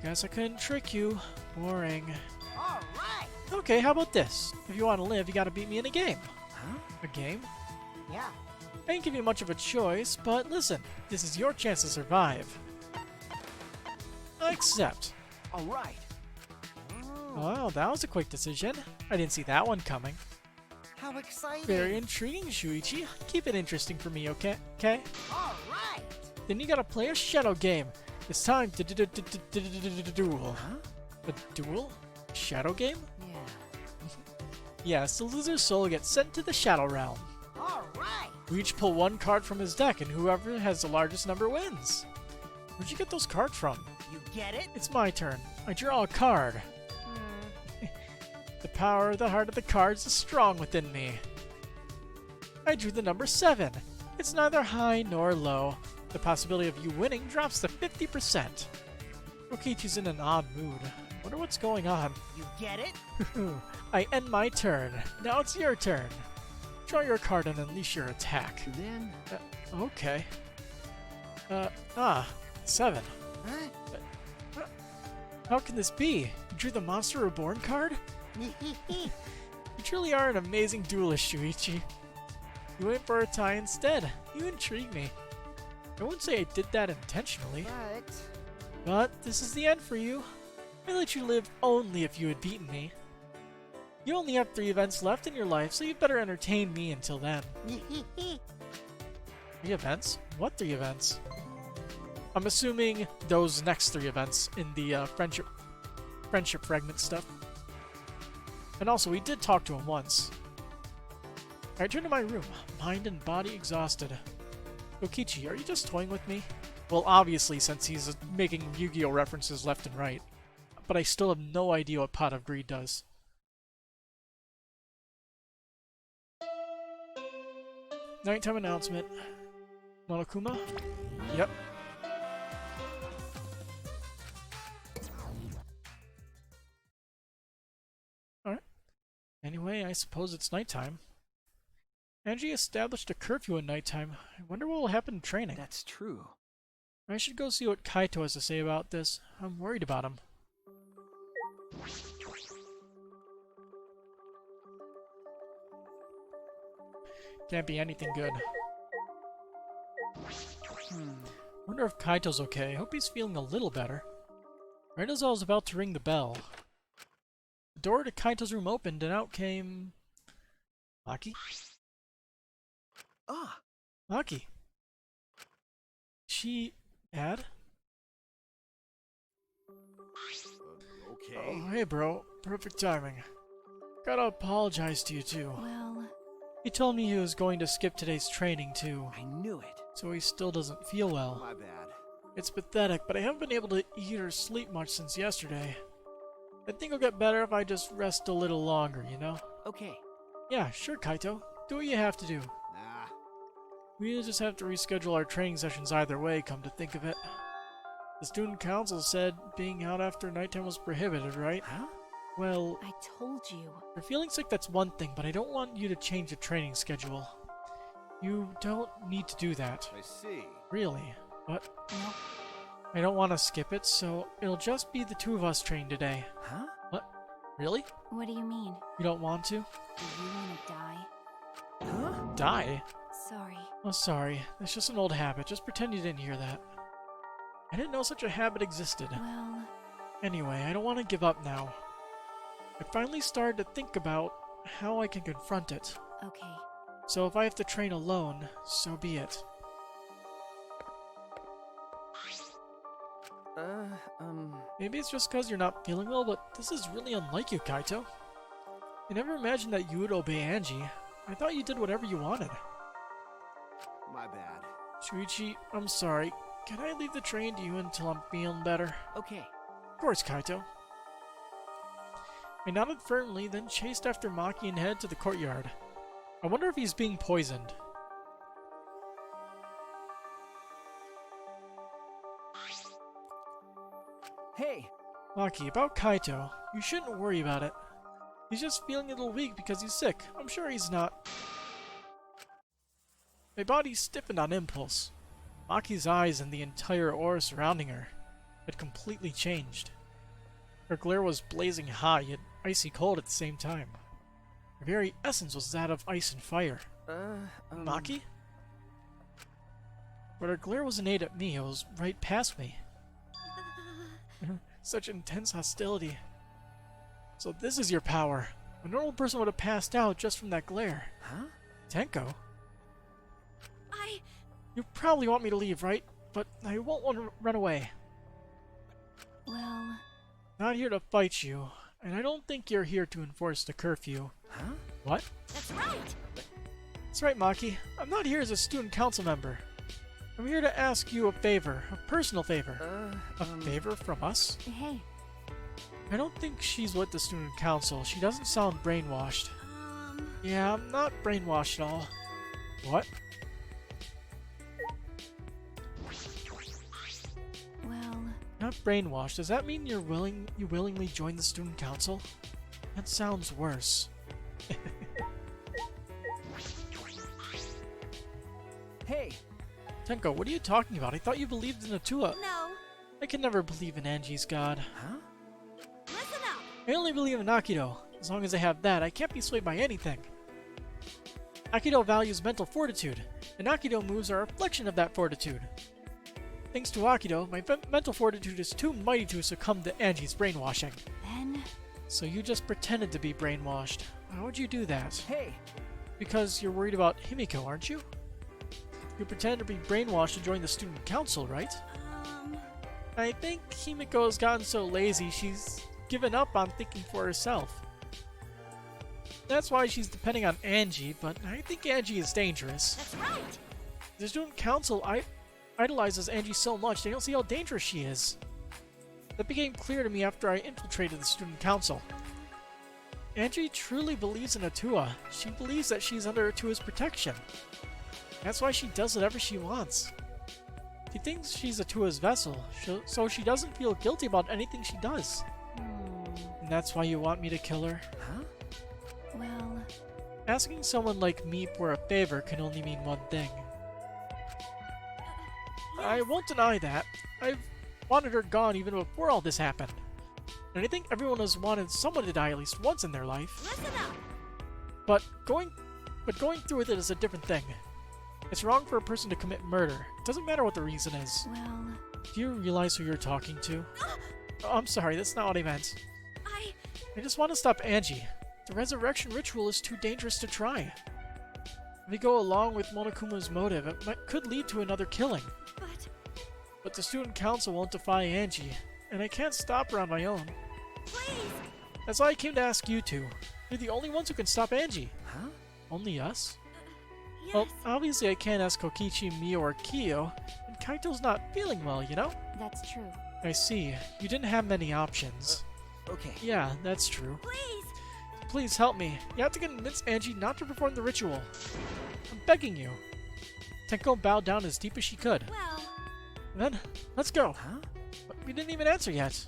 Guess I couldn't trick you. Boring. All right. Okay, how about this? If you want to live, you gotta beat me in a game. Huh? A game? Yeah. I didn't give you much of a choice, but listen, this is your chance to survive. I accept. All right. Well, that was a quick decision. I didn't see that one coming. How exciting. Very intriguing, Shuichi. Keep it interesting for me, okay? Okay? All right. Then you gotta play a shadow game. It's time to duel. Huh? A duel? Shadow game? Yeah. Yes, the loser's soul gets sent to the shadow realm. All right. We each pull one card from his deck, and whoever has the largest number wins. Where'd you get those cards from? You get it? It's my turn. I draw a card. The power of the heart of the cards is strong within me. I drew the number 7. It's neither high nor low. The possibility of you winning drops to 50%. Kokichi's in an odd mood. Wonder what's going on. You get it? I end my turn. Now it's your turn. Draw your card and unleash your attack. Then, Okay. 7. Huh? How can this be? You drew the Monster Reborn card? You truly are an amazing duelist, Shuichi. You went for a tie instead. You intrigue me. I wouldn't say I did that intentionally, but this is the end for you. I let you live only if you had beaten me. You only have 3 events left in your life, so you'd better entertain me until then. 3 events? What 3 events? I'm assuming those next 3 events in the friendship fragment stuff. And also, we did talk to him once. I return to my room, mind and body exhausted. Kokichi, are you just toying with me? Well, obviously, since he's making Yu-Gi-Oh! References left and right. But I still have no idea what Pot of Greed does. Nighttime announcement. Monokuma? Yep. Alright. Anyway, I suppose it's nighttime. Angie established a curfew at nighttime. I wonder what will happen in training. that's true. I should go see what Kaito has to say about this. I'm worried about him. Can't be anything good. Wonder if Kaito's okay. Hope he's feeling a little better. Right as I was about to ring the bell, the door to Kaito's room opened and out came... Maki? Ah, Maki. She... bad? Okay. Oh, hey bro. Perfect timing. Gotta apologize to you too. Well, He told me he was going to skip today's training too, I knew it. so he still doesn't feel well. My bad. It's pathetic, but I haven't been able to eat or sleep much since yesterday. I think it'll get better if I just rest a little longer, you know? Okay. Yeah, sure, Kaito. Do what you have to do. Nah. We just have to reschedule our training sessions either way, come to think of it. The student council said being out after nighttime was prohibited, right? Huh? Well, I told you. you're feeling sick, that's one thing, but I don't want you to change the training schedule. You don't need to do that. I see. Really? What? Nope. I don't want to skip it, so it'll just be the two of us training today. Huh? What? Really? What do you mean? You don't want to? Do you want to die? Huh? Die? Sorry. Oh, sorry. It's just an old habit. Just pretend you didn't hear that. I didn't know such a habit existed. Well, Anyway, I don't want to give up now. I finally started to think about how I can confront it. okay. So if I have to train alone, so be it. Maybe it's just because you're not feeling well, but this is really unlike you, Kaito. I never imagined that you would obey Angie. I thought you did whatever you wanted. My bad. Shuichi, I'm sorry. Can I leave the train to you until I'm feeling better? Okay. Of course, Kaito. I nodded firmly, then chased after Maki and headed to the courtyard. I wonder if he's being poisoned. Hey, Maki, about Kaito, you shouldn't worry about it. He's just feeling a little weak because he's sick. I'm sure he's not. My body stiffened on impulse. Maki's eyes and the entire aura surrounding her had completely changed. Her glare was blazing hot, yet icy cold at the same time. Her very essence was that of ice and fire. Maki? But her glare wasn't aimed at me, it was right past me. Such intense hostility. So this is your power. A normal person would have passed out just from that glare. Huh? Tenko? You probably want me to leave, right? But I won't want to run away. Well, Not here to fight you, and I don't think you're here to enforce the curfew. Huh? What? That's right. That's right, Maki. I'm not here as a student council member. I'm here to ask you a favor, a personal favor. A favor from us? hey. I don't think she's with the student council. She doesn't sound brainwashed. Yeah, I'm not brainwashed at all. What? Well, Not brainwashed. Does that mean you willingly joined the student council? That sounds worse. hey, Tenko, what are you talking about? I thought you believed in Atua. No. I can never believe in Angie's god. Huh? Listen up. I only believe in Akido. As long as I have that, I can't be swayed by anything. Akido values mental fortitude, and Akido moves are a reflection of that fortitude. Thanks to Akido, my mental fortitude is too mighty to succumb to Angie's brainwashing. then, So you just pretended to be brainwashed. How would you do that? hey. Because you're worried about Himiko, aren't you? You pretended to be brainwashed to join the student council, right? I think Himiko has gotten so lazy she's given up on thinking for herself. That's why she's depending on Angie, but I think Angie is dangerous. That's right. The student council idolizes Angie so much they don't see how dangerous she is. That became clear to me after I infiltrated the student council. Angie truly believes in Atua. She believes that she's under Atua's protection. That's why she does whatever she wants. She thinks she's Atua's vessel, so she doesn't feel guilty about anything she does. And that's why you want me to kill her? Huh? well, Asking someone like me for a favor can only mean one thing. I won't deny that. I've wanted her gone even before all this happened. And I think everyone has wanted someone to die at least once in their life. Listen up. But going through with it is a different thing. It's wrong for a person to commit murder. It doesn't matter what the reason is. well, Do you realize who you're talking to? Oh, I'm sorry, that's not what I meant. I just want to stop Angie. The resurrection ritual is too dangerous to try. If we go along with Monokuma's motive, it could lead to another killing. But the student council won't defy Angie, and I can't stop her on my own. Please. That's why I came to ask you two. You're the only ones who can stop Angie. Huh? Only us? Yes. Well, obviously I can't ask Kokichi, Mio, or Kyo, and Kaito's not feeling well, you know? that's true. I see. You didn't have many options. Okay. Yeah, that's true. Please. Please help me. You have to convince Angie not to perform the ritual. I'm begging you. Tenko bowed down as deep as she could. Well. Then, let's go. Huh? But we didn't even answer yet.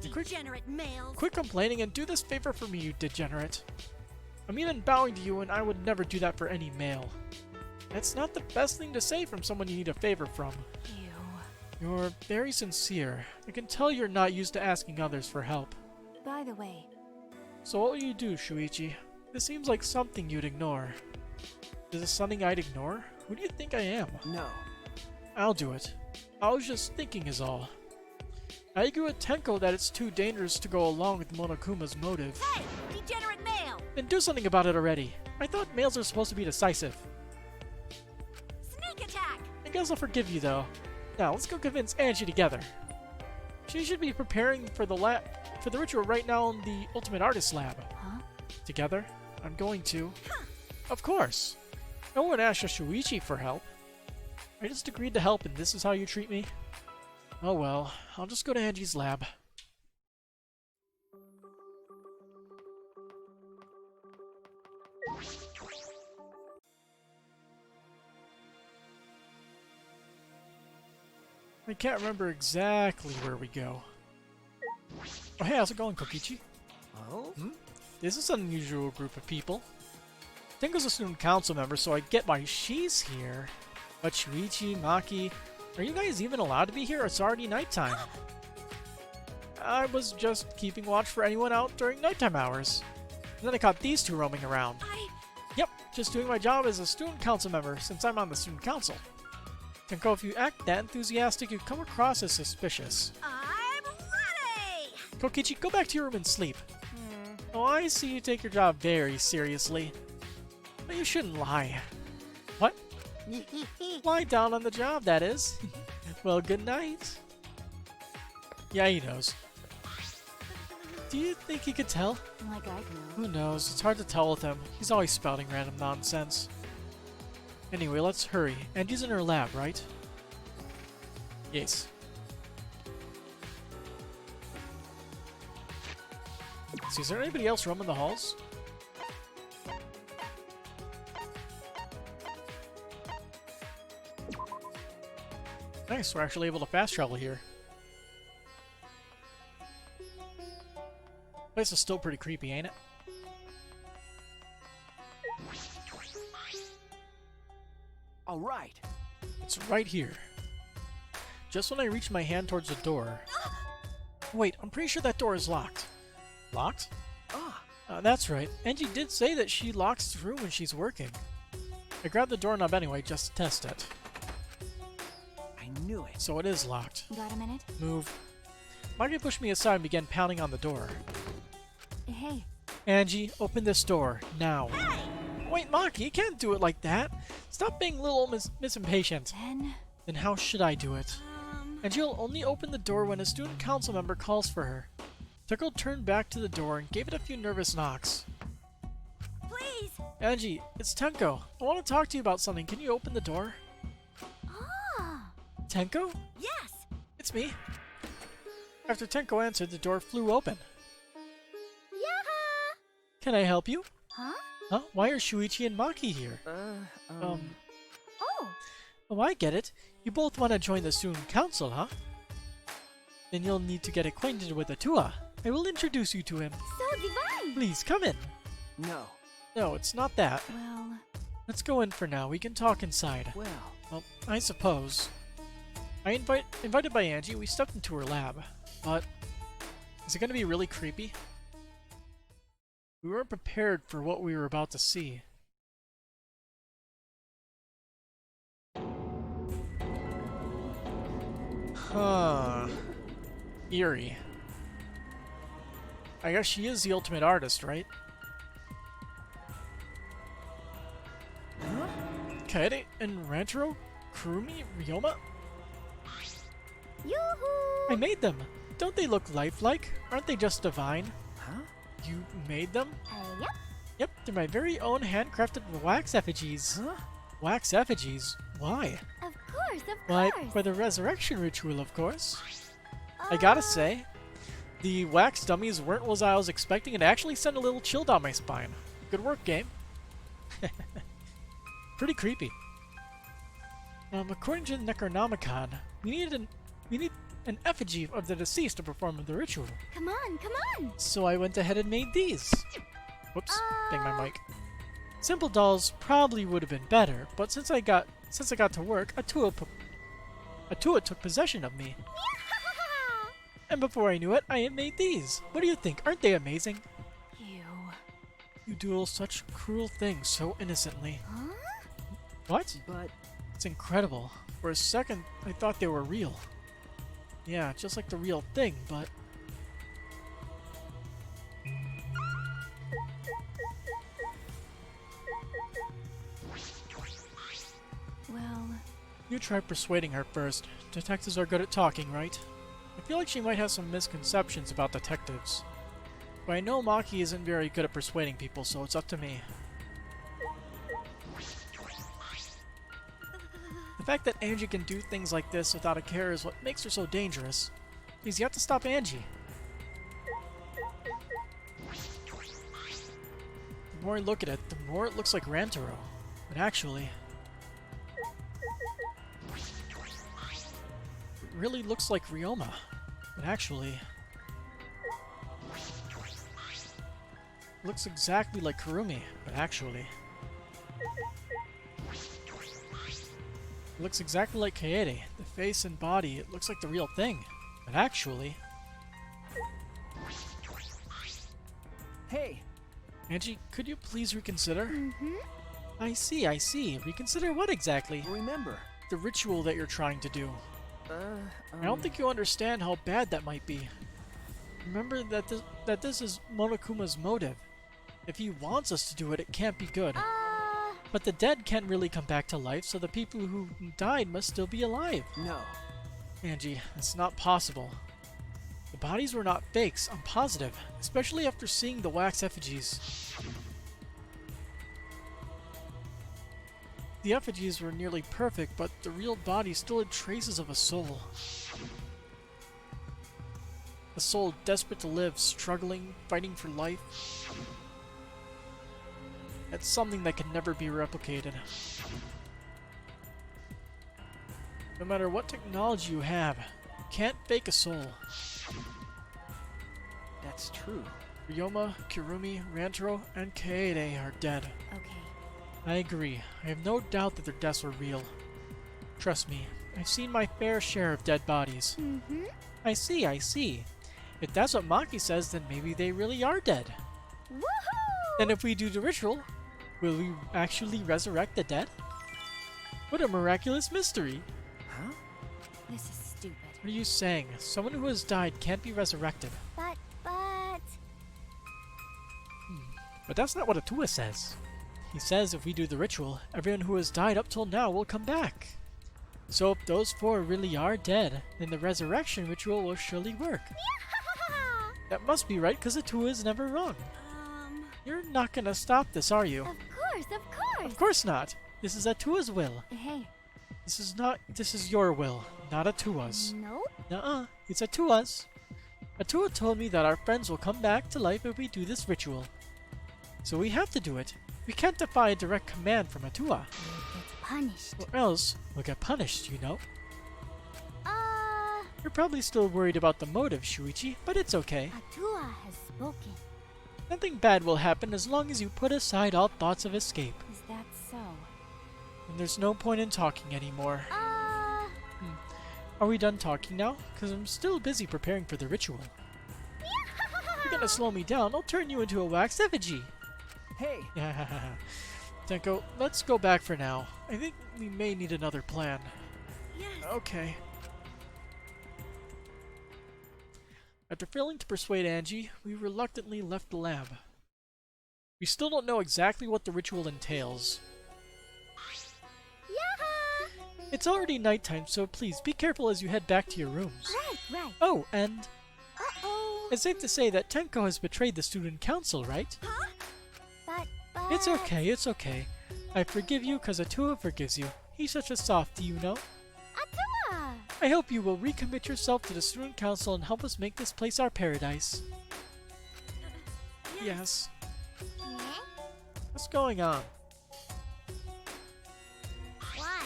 Degenerate males. Quit complaining and do this favor for me, you degenerate. I'm even bowing to you, and I would never do that for any male. That's not the best thing to say from someone you need a favor from. Ew. You're very sincere. I can tell you're not used to asking others for help. By the way, So what will you do, Shuichi? This seems like something you'd ignore. Is this something I'd ignore? Who do you think I am? No. I'll do it. I was just thinking is all. I agree with Tenko that it's too dangerous to go along with Monokuma's motive. Hey, degenerate male. Then do something about it already. I thought males are supposed to be decisive. Sneak attack. I guess I'll forgive you though. Now let's go convince Angie together. She should be preparing for the ritual right now in the Ultimate Artist Lab. huh? Together? I'm going to. Of course. No one asked Shuichi for help. I just agreed to help and this is how you treat me? Oh well, I'll just go to Angie's lab. I can't remember exactly where we go. Oh hey, how's it going, Kokichi? Oh? This is an unusual group of people. Tenko's a student council member, so I get why she's here. But Shuichi, Maki, are you guys even allowed to be here? It's already nighttime. I was just keeping watch for anyone out during nighttime hours. And then I caught these two roaming around. Yep, just doing my job as a student council member since I'm on the student council. Tenko, if you act that enthusiastic, you come across as suspicious. I'm ready. Kokichi, go back to your room and sleep. Oh, I see you take your job very seriously. But you shouldn't lie. What? Lie down on the job, that is. Well, good night. Yeah, he knows. Do you think he could tell? Like I know. Who knows? It's hard to tell with him. He's always spouting random nonsense. Anyway, let's hurry. Angie's in her lab, right? Yes. See, is there anybody else roaming the halls? Nice, we're actually able to fast travel here. Place is still pretty creepy, ain't it? All right. It's right here. Just when I reach my hand towards the door. Wait, I'm pretty sure that door is locked. Locked? Ah. That's right. Angie did say that she locks the room when she's working. I grabbed the doorknob anyway, just to test it. I knew it. So it is locked. Got a minute? Move. Maki pushed me aside and began pounding on the door. Hey, Angie, open this door, now. Wait, Maki, you can't do it like that. Stop being a little impatient. Then how should I do it? Angie will only open the door when a student council member calls for her. Tucko turned back to the door and gave it a few nervous knocks. Please. Angie, it's Tenko. I want to talk to you about something. Can you open the door? Ah. Tenko? Yes. It's me. After Tenko answered, the door flew open. Yaha. Can I help you? Huh? Huh? Why are Shuichi and Maki here? Oh. Oh, I get it. You both want to join the student council, huh? Then you'll need to get acquainted with Atua. I will introduce you to him. So divine. Please, come in. No. No, it's not that. well, Let's go in for now. We can talk inside. Well. Well, I suppose. Invited by Angie, we stepped into her lab. But is it going to be really creepy? We weren't prepared for what we were about to see. Huh. Eerie. I guess she is the ultimate artist, right? Huh? Kaede and Ranjiro? Kurumi? Ryoma? Yoo-hoo. I made them! Don't they look lifelike? Aren't they just divine? Huh? You made them? Yep. Yep, they're my very own handcrafted wax effigies. Huh? Wax effigies? Why? Of course, of Why, course. for the resurrection ritual, of course. I gotta say, the wax dummies weren't what I was expecting and actually sent a little chill down my spine. Good work, game. Pretty creepy. According to the Necronomicon, we need an effigy of the deceased to perform the ritual. Come on, come on! So I went ahead and made these. Whoops, bang my mic. Simple dolls probably would have been better, but since I got to work, Atua took possession of me. And before I knew it, I had made these. What do you think? Aren't they amazing? You do such cruel things so innocently. Huh? What? But It's incredible. For a second, I thought they were real. Yeah, just like the real thing, but... Well, You try persuading her first. Detectives are good at talking, right? I feel like she might have some misconceptions about detectives. But I know Maki isn't very good at persuading people, so it's up to me. The fact that Angie can do things like this without a care is what makes her so dangerous. He's yet to stop Angie. The more I look at it, the more it looks like Rantaro. But actually... it really looks like Ryoma. But actually... it looks exactly like Kurumi. But actually... it looks exactly like Kaede. The face and body, it looks like the real thing. But actually... Hey, Angie, could you please reconsider? Mm-hmm. I see, I see. Reconsider what exactly? remember. The ritual that you're trying to do. I don't think you understand how bad that might be. Remember that this is Monokuma's motive. If he wants us to do it, it can't be good. But the dead can't really come back to life, so the people who died must still be alive. No. Angie, it's not possible. The bodies were not fakes, I'm positive, especially after seeing the wax effigies. The effigies were nearly perfect, but the real body still had traces of a soul. A soul desperate to live, struggling, fighting for life. That's something that can never be replicated. No matter what technology you have, you can't fake a soul. That's true. Ryoma, Kurumi, Rantaro, and Kaede are dead. okay. I agree. I have no doubt that their deaths were real. Trust me, I've seen my fair share of dead bodies. Mm-hmm. I see, I see. If that's what Maki says, then maybe they really are dead. Woohoo! Then if we do the ritual, will we actually resurrect the dead? What a miraculous mystery! Huh? This is stupid. What are you saying? Someone who has died can't be resurrected. But... But that's not what Atua says. He says if we do the ritual, everyone who has died up till now will come back. So if those four really are dead, then the resurrection ritual will surely work. That must be right, because Atua is never wrong. You're not gonna stop this, are you? Of course, of course! Of course not! This is Atua's will. Hey, This is your will, not Atua's. Nope. Nuh-uh, it's Atua's. Atua told me that our friends will come back to life if we do this ritual. So we have to do it. We can't defy a direct command from Atua. It's punished. Or else, we'll get punished, you know? Uh... You're probably still worried about the motive, Shuichi, but it's okay. Atua has spoken. Nothing bad will happen as long as you put aside all thoughts of escape. is that so? And there's no point in talking anymore. Are we done talking now? Because I'm still busy preparing for the ritual. If you're gonna slow me down, I'll turn you into a wax effigy. Hey, Tenko, let's go back for now. I think we may need another plan. Yes. Okay. After failing to persuade Angie, we reluctantly left the lab. We still don't know exactly what the ritual entails. Yaha! It's already nighttime, so please be careful as you head back to your rooms. Right. Oh, and Uh-oh. it's safe to say that Tenko has betrayed the student council, right? Huh? But... It's okay, it's okay. I forgive you because Atua forgives you. He's such a softie, you know. Atua! I hope you will recommit yourself to the student council and help us make this place our paradise. Yes. Yeah? What's going on? Why?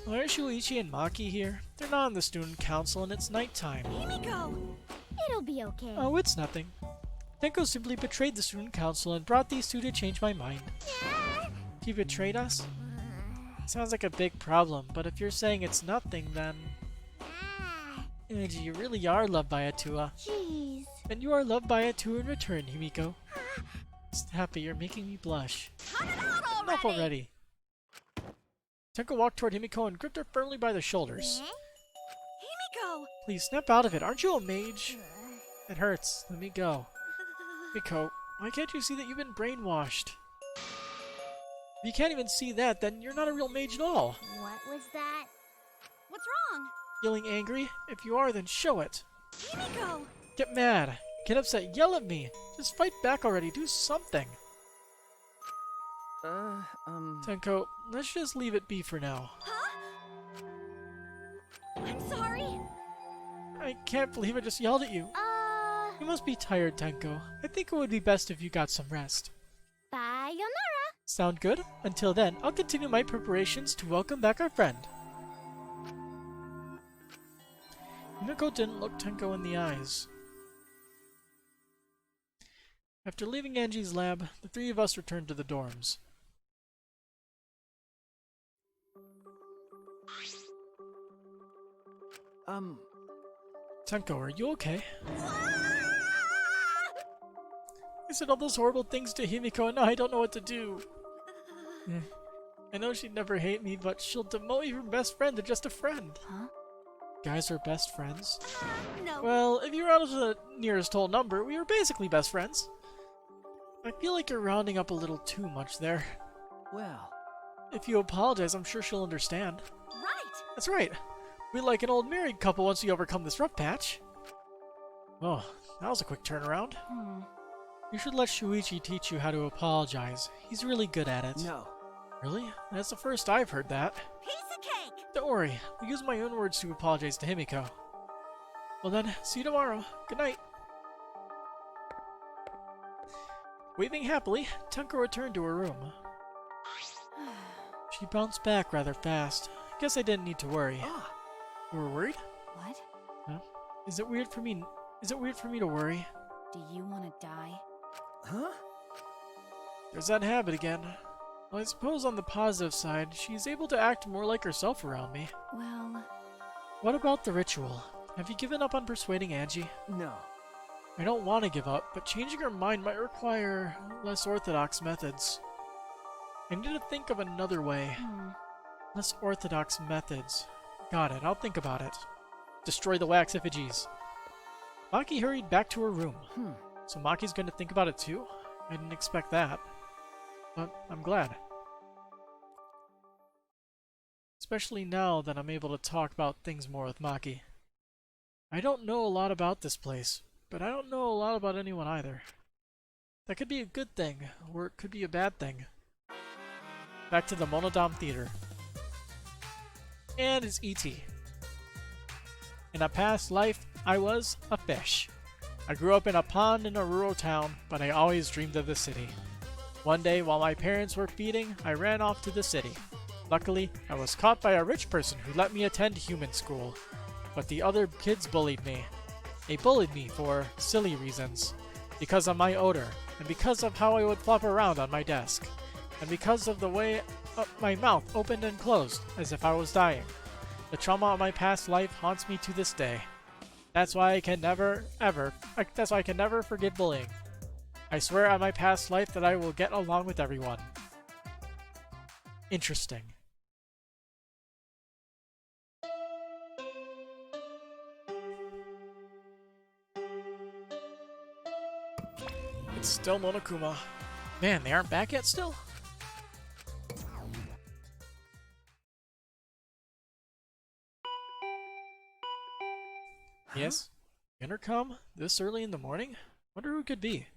Why are Shuichi and Maki here? They're not on the student council and it's nighttime. Himiko! It'll be okay. Oh, it's nothing. Tenko simply betrayed the student council and brought these two to change my mind. He betrayed us? Sounds like a big problem, but if you're saying it's nothing, then... Angie, you really are loved by Atua. Jeez. And you are loved by Atua in return, Himiko. Stop it, you're making me blush. Enough already. Tenko walked toward Himiko and gripped her firmly by the shoulders. Himiko! Please, snap out of it. Aren't you a mage? It hurts. Let me go. Himiko, why can't you see that you've been brainwashed? If you can't even see that, then you're not a real mage at all. What was that? What's wrong? Feeling angry? If you are, then show it. Himiko! Get mad. Get upset. Yell at me. Just fight back already. Do something. Tenko, let's just leave it be for now. Huh? I'm sorry. I can't believe I just yelled at you. You must be tired, Tenko. I think it would be best if you got some rest. Sayonara. Sound good? Until then, I'll continue my preparations to welcome back our friend. Himiko didn't look Tenko in the eyes. After leaving Angie's lab, the three of us returned to the dorms. Tenko, are you okay? I said all those horrible things to Himiko and now I don't know what to do. I know she'd never hate me, but she'll demote me from best friend to just a friend. Huh? Guys are best friends? No. Well, if you round up to the nearest whole number, we were basically best friends. I feel like you're rounding up a little too much there. Well, If you apologize, I'm sure she'll understand. Right. That's right. We're like an old married couple once we overcome this rough patch. Oh, that was a quick turnaround. You should let Shuichi teach you how to apologize. He's really good at it. no. Really? That's the first I've heard that. Piece of cake. Don't worry, I'll use my own words to apologize to Himiko. Well then, see you tomorrow. Good night. Waving happily, Tenko returned to her room. She bounced back rather fast. Guess I didn't need to worry. Ah, You were worried? What? Huh? Is it weird for me to worry? Do you want to die? huh? There's that habit again. Well, I suppose on the positive side, she's able to act more like herself around me. Well, What about the ritual? Have you given up on persuading Angie? No. I don't want to give up, but changing her mind might require less orthodox methods. I need to think of another way. Less orthodox methods. Got it, I'll think about it. Destroy the wax effigies. Maki hurried back to her room. So Maki's going to think about it too? I didn't expect that. But I'm glad. Especially now that I'm able to talk about things more with Maki. I don't know a lot about this place, but I don't know a lot about anyone either. That could be a good thing, or it could be a bad thing. Back to the Monodam Theater. And it's E.T. In a past life, I was a fish. I grew up in a pond in a rural town, but I always dreamed of the city. One day, while my parents were feeding, I ran off to the city. Luckily, I was caught by a rich person who let me attend human school. But the other kids bullied me. They bullied me for silly reasons. Because of my odor, and because of how I would flop around on my desk. And because of the way my mouth opened and closed, as if I was dying. The trauma of my past life haunts me to this day. That's why I can never forgive bullying. I swear on my past life that I will get along with everyone. Interesting. It's still Monokuma. Man, they aren't back yet still? Yes? Intercom? This early in the morning? Wonder who it could be.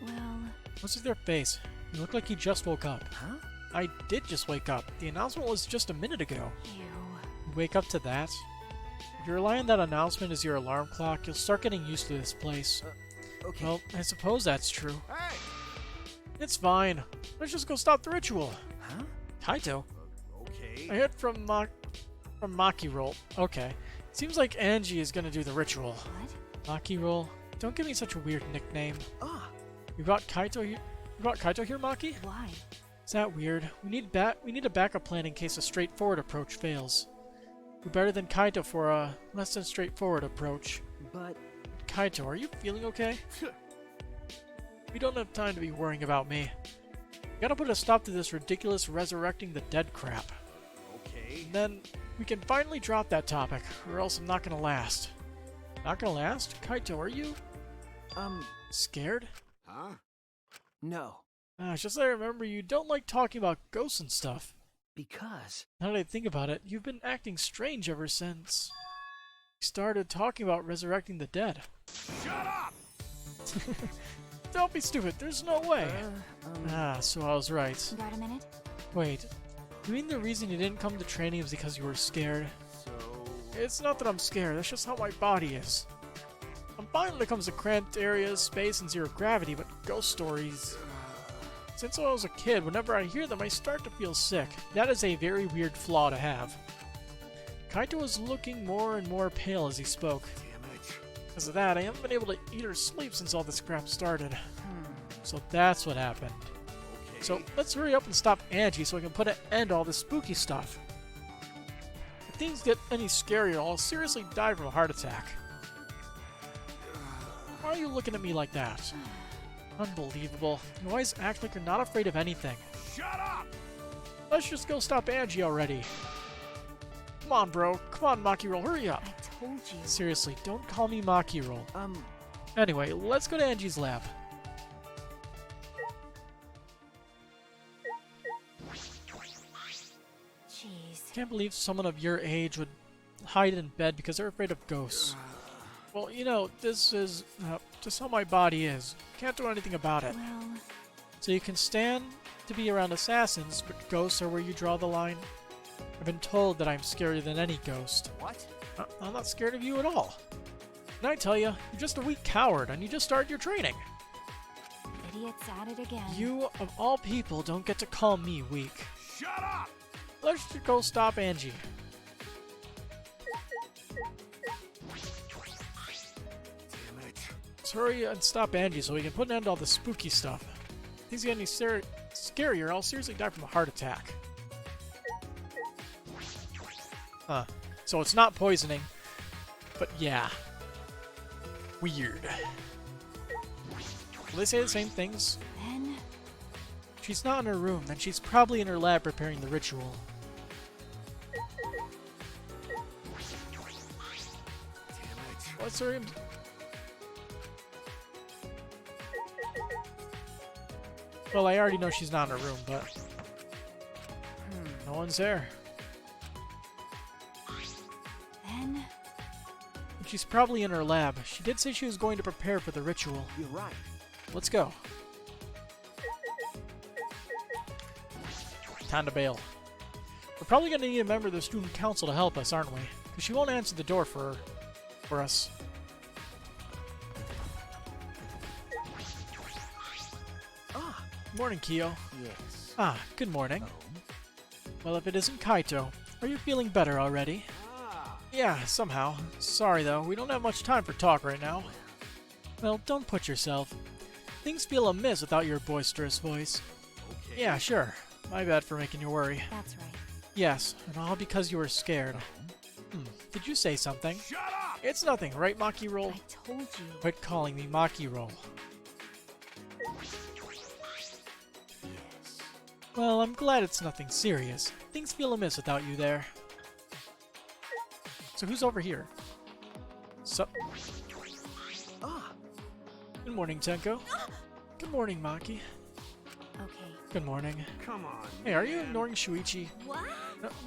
well, What's with their face? You look like you just woke up. Huh? I did just wake up. The announcement was just a minute ago. ew. You wake up to that? If you rely on that announcement as your alarm clock, you'll start getting used to this place. Okay. Well, I suppose that's true. Hey! It's fine. Let's just go stop the ritual. Huh? Kaito? Okay. I heard from Maki Roll. Okay. Seems like Angie is gonna do the ritual. What? Maki Roll? Don't give me such a weird nickname. Ah, You brought Kaito here? You brought Kaito here, Maki? Why? Is that weird? We need a backup plan in case a straightforward approach fails. We're better than Kaito for a less than straightforward approach. but Kaito, are you feeling okay? We don't have time to be worrying about me. We gotta put a stop to this ridiculous resurrecting the dead crap. Okay. And then we can finally drop that topic, or else I'm not gonna last. Not gonna last? Kaito, are you scared? Huh? no. It's just that I remember you don't like talking about ghosts and stuff. Because Now that I think about it, you've been acting strange ever since you started talking about resurrecting the dead. Shut up! Don't be stupid, there's no way. um, So I was right. Got a minute? Wait, you mean the reason you didn't come to training was because you were scared? So... It's not that I'm scared, that's just how my body is. I'm fine when it comes to cramped areas, space, and zero gravity, but ghost stories... Since I was a kid, whenever I hear them, I start to feel sick. That is a very weird flaw to have. Kaito was looking more and more pale as he spoke. Damn it. Because of that, I haven't been able to eat or sleep since all this crap started. So that's what happened. Okay. So let's hurry up and stop Angie so I can put an end to all this spooky stuff. If things get any scarier, I'll seriously die from a heart attack. Why are you looking at me like that? Unbelievable. You always act like you're not afraid of anything. Shut up! Let's just go stop Angie already. Come on, bro. Come on, Maki Roll. Hurry up. I told you. Seriously, don't call me Maki Roll. um, Anyway, let's go to Angie's lab. Jeez. Can't believe someone of your age would hide in bed because they're afraid of ghosts. Well, you know, this is just how my body is. Can't do anything about it. Well, So you can stand to be around assassins, but ghosts are where you draw the line. I've been told that I'm scarier than any ghost. what? I'm not scared of you at all. And I tell you, you're just a weak coward, and you just started your training. idiot's at it again. You, of all people, don't get to call me weak. Shut up! Let's just go stop Angie. Damn it. Let's hurry and stop Angie so we can put an end to all the spooky stuff. If things get any scarier, I'll seriously die from a heart attack. Huh. So it's not poisoning. But yeah. Weird. Will they say the same things? Then, If she's not in her room, then she's probably in her lab preparing the ritual. Damn it. What's her... Well, I already know she's not in her room, but... No one's there. then, She's probably in her lab. She did say she was going to prepare for the ritual. You're right. Let's go. Time to bail. We're probably going to need a member of the student council to help us, aren't we? Because she won't answer the door for us. Ah, Good morning, Kyo. yes. Ah, good morning. Oh, Well, if it isn't Kaito, are you feeling better already? Ah. Yeah, somehow. Sorry, though, we don't have much time for talk right now. Well, don't put yourself. Things feel amiss without your boisterous voice. Okay. Yeah, sure. My bad for making you worry. that's right. Yes, and all because you were scared. Did you say something? Shut up! It's nothing, right, Maki Roll? I told you. Quit calling me Maki Roll. Yes. Well, I'm glad it's nothing serious. Things feel amiss without you there. So who's over here? ah, Good morning, Tenko. Good morning, Maki. Okay. Good morning. Come on. Hey, are you ignoring Shuichi? What?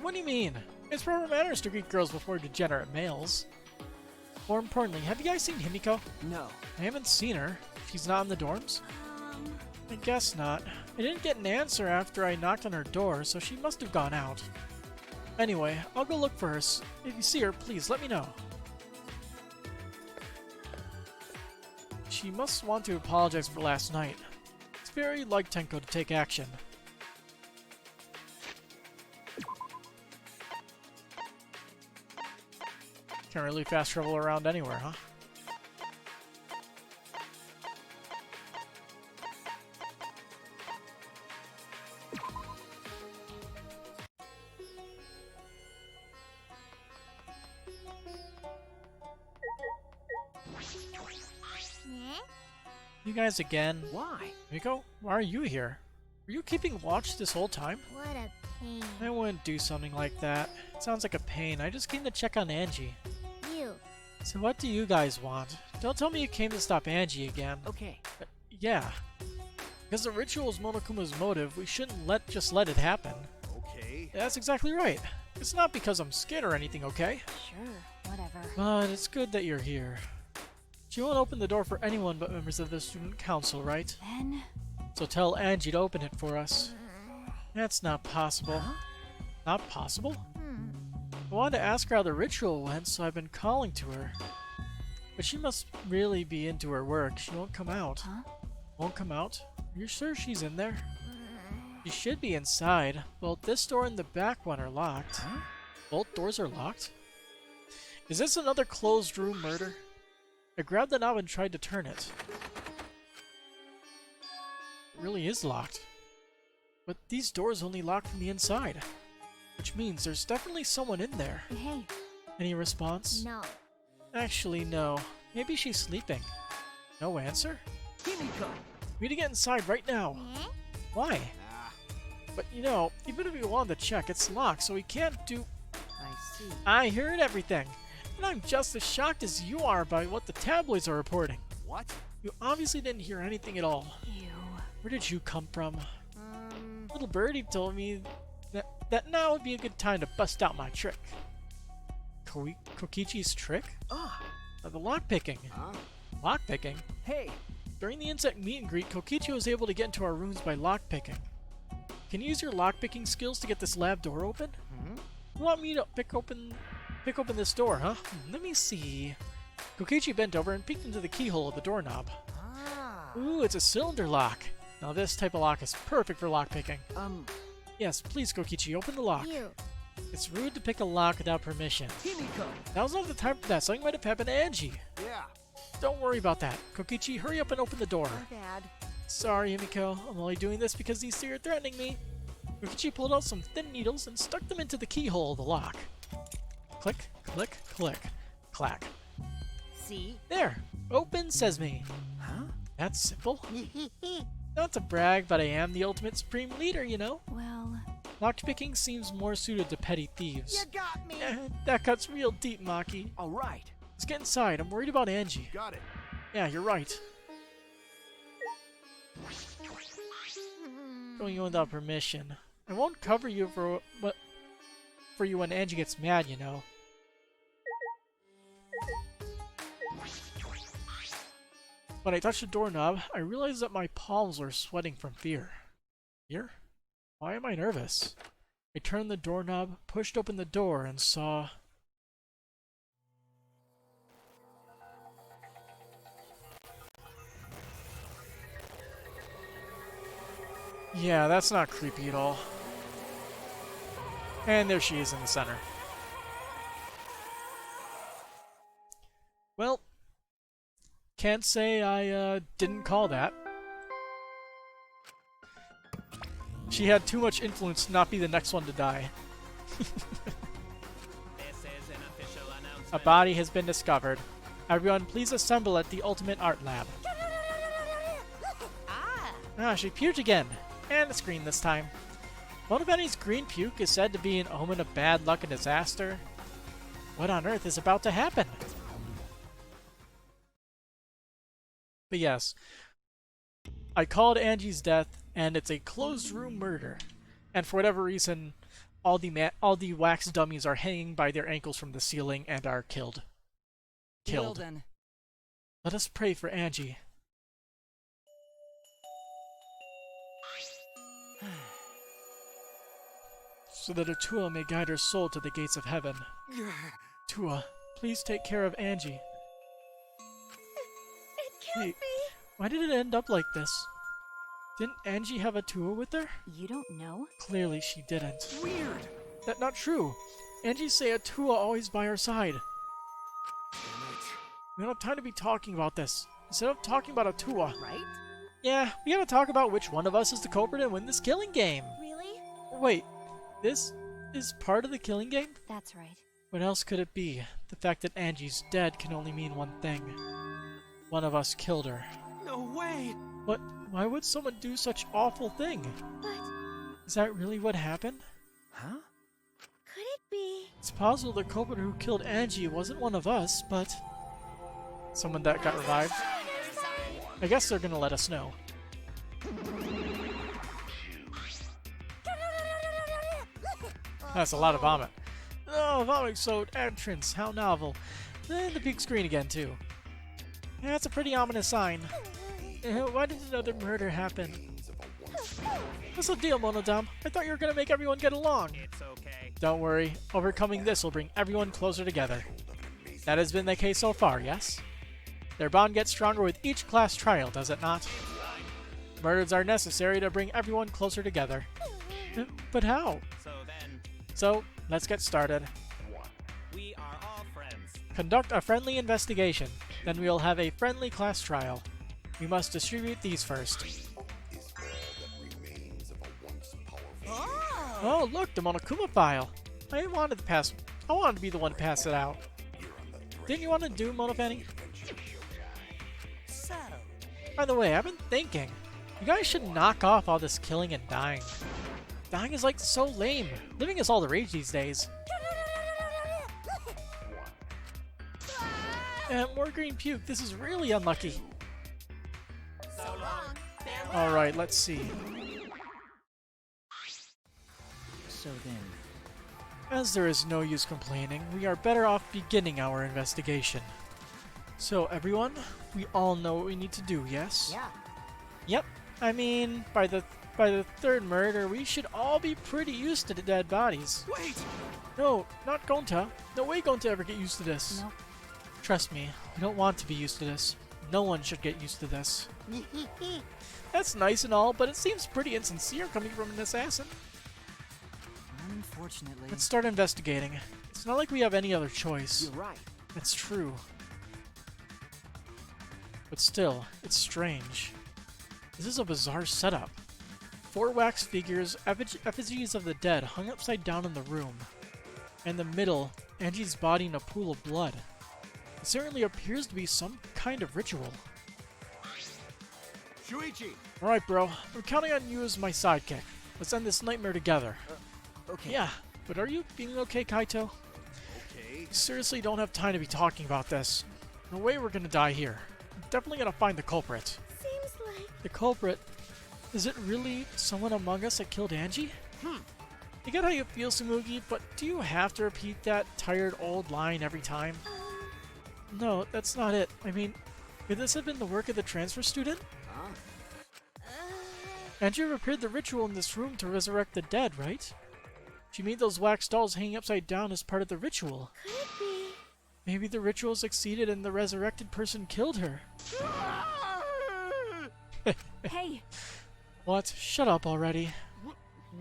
What do you mean? It's proper manners to greet girls before degenerate males. More importantly, have you guys seen Himiko? no. I haven't seen her. She's not in the dorms? Um, I guess not. I didn't get an answer after I knocked on her door, so she must have gone out. Anyway, I'll go look for her. If you see her, please let me know. She must want to apologize for last night. It's very like Tenko to take action. Can't really fast travel around anywhere, huh? Eh? You guys again? Why? Miko, why are you here? Were you keeping watch this whole time? What a pain. I wouldn't do something like that. It sounds like a pain. I just came to check on Angie. You. So what do you guys want? Don't tell me you came to stop Angie again. Okay. Yeah. Because the ritual is Monokuma's motive, we shouldn't just let it happen. Okay. That's exactly right. It's not because I'm scared or anything, okay? Sure, whatever. But it's good that you're here. She won't open the door for anyone but members of the student council, right? Then, So tell Angie to open it for us. That's not possible. Not possible? I wanted to ask her how the ritual went, so I've been calling to her. But she must really be into her work. She won't come out. huh? Won't come out? Are you sure she's in there? She should be inside. Both this door and the back one are locked. Both doors are locked? Is this another closed room murder? I grabbed the knob and tried to turn it. It really is locked. But these doors only lock from the inside. Which means there's definitely someone in there. Hey, Any response? No. Actually, no. Maybe she's sleeping. No answer? Himiko! We need to get inside right now. Eh? Why? Ah, But you know, even if we wanted to check, it's locked, so we can't do... I see. I heard everything. And I'm just as shocked as you are by what the tabloids are reporting. what? You obviously didn't hear anything at all. Ew. Where did you come from? Little birdie told me that now would be a good time to bust out my trick. Kokichi's trick? Ah! The lockpicking. Huh? Lockpicking? Hey! During the insect meet and greet, Kokichi was able to get into our rooms by lockpicking. Can you use your lockpicking skills to get this lab door open? You want me to pick open this door, huh? Let me see. Kokichi bent over and peeked into the keyhole of the doorknob. Ah! Ooh, it's a cylinder lock. Now this type of lock is perfect for lockpicking. Yes, please, Kokichi, open the lock. You. It's rude to pick a lock without permission. Himiko! Now's not the time for that. Something might have happened to Angie. Yeah. Don't worry about that. Kokichi, hurry up and open the door. Dad. Sorry, Himiko. I'm only doing this because these three are threatening me. Kokichi pulled out some thin needles and stuck them into the keyhole of the lock. Click, click, click, clack. See? There! Open, says me. Huh? That's simple. Not to brag, but I am the ultimate supreme leader, you know? Well, Lockpicking seems more suited to petty thieves. You got me! That cuts real deep, Maki. Alright. Let's get inside. I'm worried about Angie. Got it. Yeah, you're right. Going in without permission. I won't cover you for you when Angie gets mad, you know. When I touched the doorknob, I realized that my palms were sweating from fear. Fear? Why am I nervous? I turned the doorknob, pushed open the door, and saw... Yeah, that's not creepy at all. And there she is in the center. Well, can't say I didn't call that. She had too much influence to not be the next one to die. This is an official A announcement. body has been discovered. Everyone, please assemble at the Ultimate Art Lab. Ah, she puked again. And a scream this time. Monobenny's green puke is said to be an omen of bad luck and disaster. What on earth is about to happen? But yes, I called Angie's death, and it's a closed room murder. And for whatever reason, all the wax dummies are hanging by their ankles from the ceiling and are killed. Killed. Then. Let us pray for Angie. So that Atua may guide her soul to the gates of heaven. Atua, please take care of Angie. It can't Hey, be. why did it end up like this? Didn't Angie have Atua with her? You don't know? Clearly she didn't. Weird. That's not true. Angie say Atua always by her side. Damn it. We don't have time to be talking about this. Instead of talking about Atua. Right? Yeah, we gotta talk about which one of us is the culprit and win this killing game. Really? Wait, this is part of the killing game? That's right. What else could it be? The fact that Angie's dead can only mean one thing. One of us killed her. No way. What? Why would someone do such awful thing? But Is that really what happened? Huh? could it be? It's possible the culprit who killed Angie wasn't one of us, but someone that got revived. I guess they're gonna let us know. That's a lot of vomit. Oh, vomit-soaked entrance. How novel. And the big screen again, too. Yeah, that's a pretty ominous sign. Why did another murder happen? What's the deal, Monodam? I thought you were gonna make everyone get along. It's okay. Don't worry. Overcoming this will bring everyone closer together. That has been the case so far, yes? Their bond gets stronger with each class trial, does it not? Murders are necessary to bring everyone closer together. But how? So, let's get started. We are all friends. Conduct a friendly investigation. Then we will have a friendly class trial. We must distribute these first. Oh, look, the Monokuma file. I wanted to be the one to pass it out. Didn't you want to do Monofani? So, By the way, I've been thinking. You guys should knock off all this killing and dying. Dying is like so lame. Living is all the rage these days. More green puke. This is really unlucky. so long. Alright, let's see. So then, As there is no use complaining, we are better off beginning our investigation. So, everyone, we all know what we need to do, yes? yeah. Yep. I mean, by the third murder, we should all be pretty used to the dead bodies. Wait. No, not Gonta. No way Gonta ever get used to this. Nope. Trust me, we don't want to be used to this. No one should get used to this. That's nice and all, but it seems pretty insincere coming from an assassin. Unfortunately, Let's start investigating. It's not like we have any other choice. You're right. That's true. But still, it's strange. This is a bizarre setup. 4 wax figures, effigies of the dead, hung upside down in the room. In the middle, Angie's body in a pool of blood. It certainly appears to be some kind of ritual. Shuichi. Alright, bro. I'm counting on you as my sidekick. Let's end this nightmare together. Okay. Yeah, but are you feeling okay, Kaito? Okay. Seriously, don't have time to be talking about this. No way we're gonna die here. I'm definitely gonna find the culprit. Seems like The culprit? Is it really someone among us that killed Angie? I get how you feel, Sumugi, but do you have to repeat that tired old line every time? No, that's not it. I mean, could this have been the work of the transfer student? Huh? Angie repaired the ritual in this room to resurrect the dead, right? She made those wax dolls hanging upside down as part of the ritual. could it be? Maybe the ritual succeeded and the resurrected person killed her. Hey, What? Shut up already.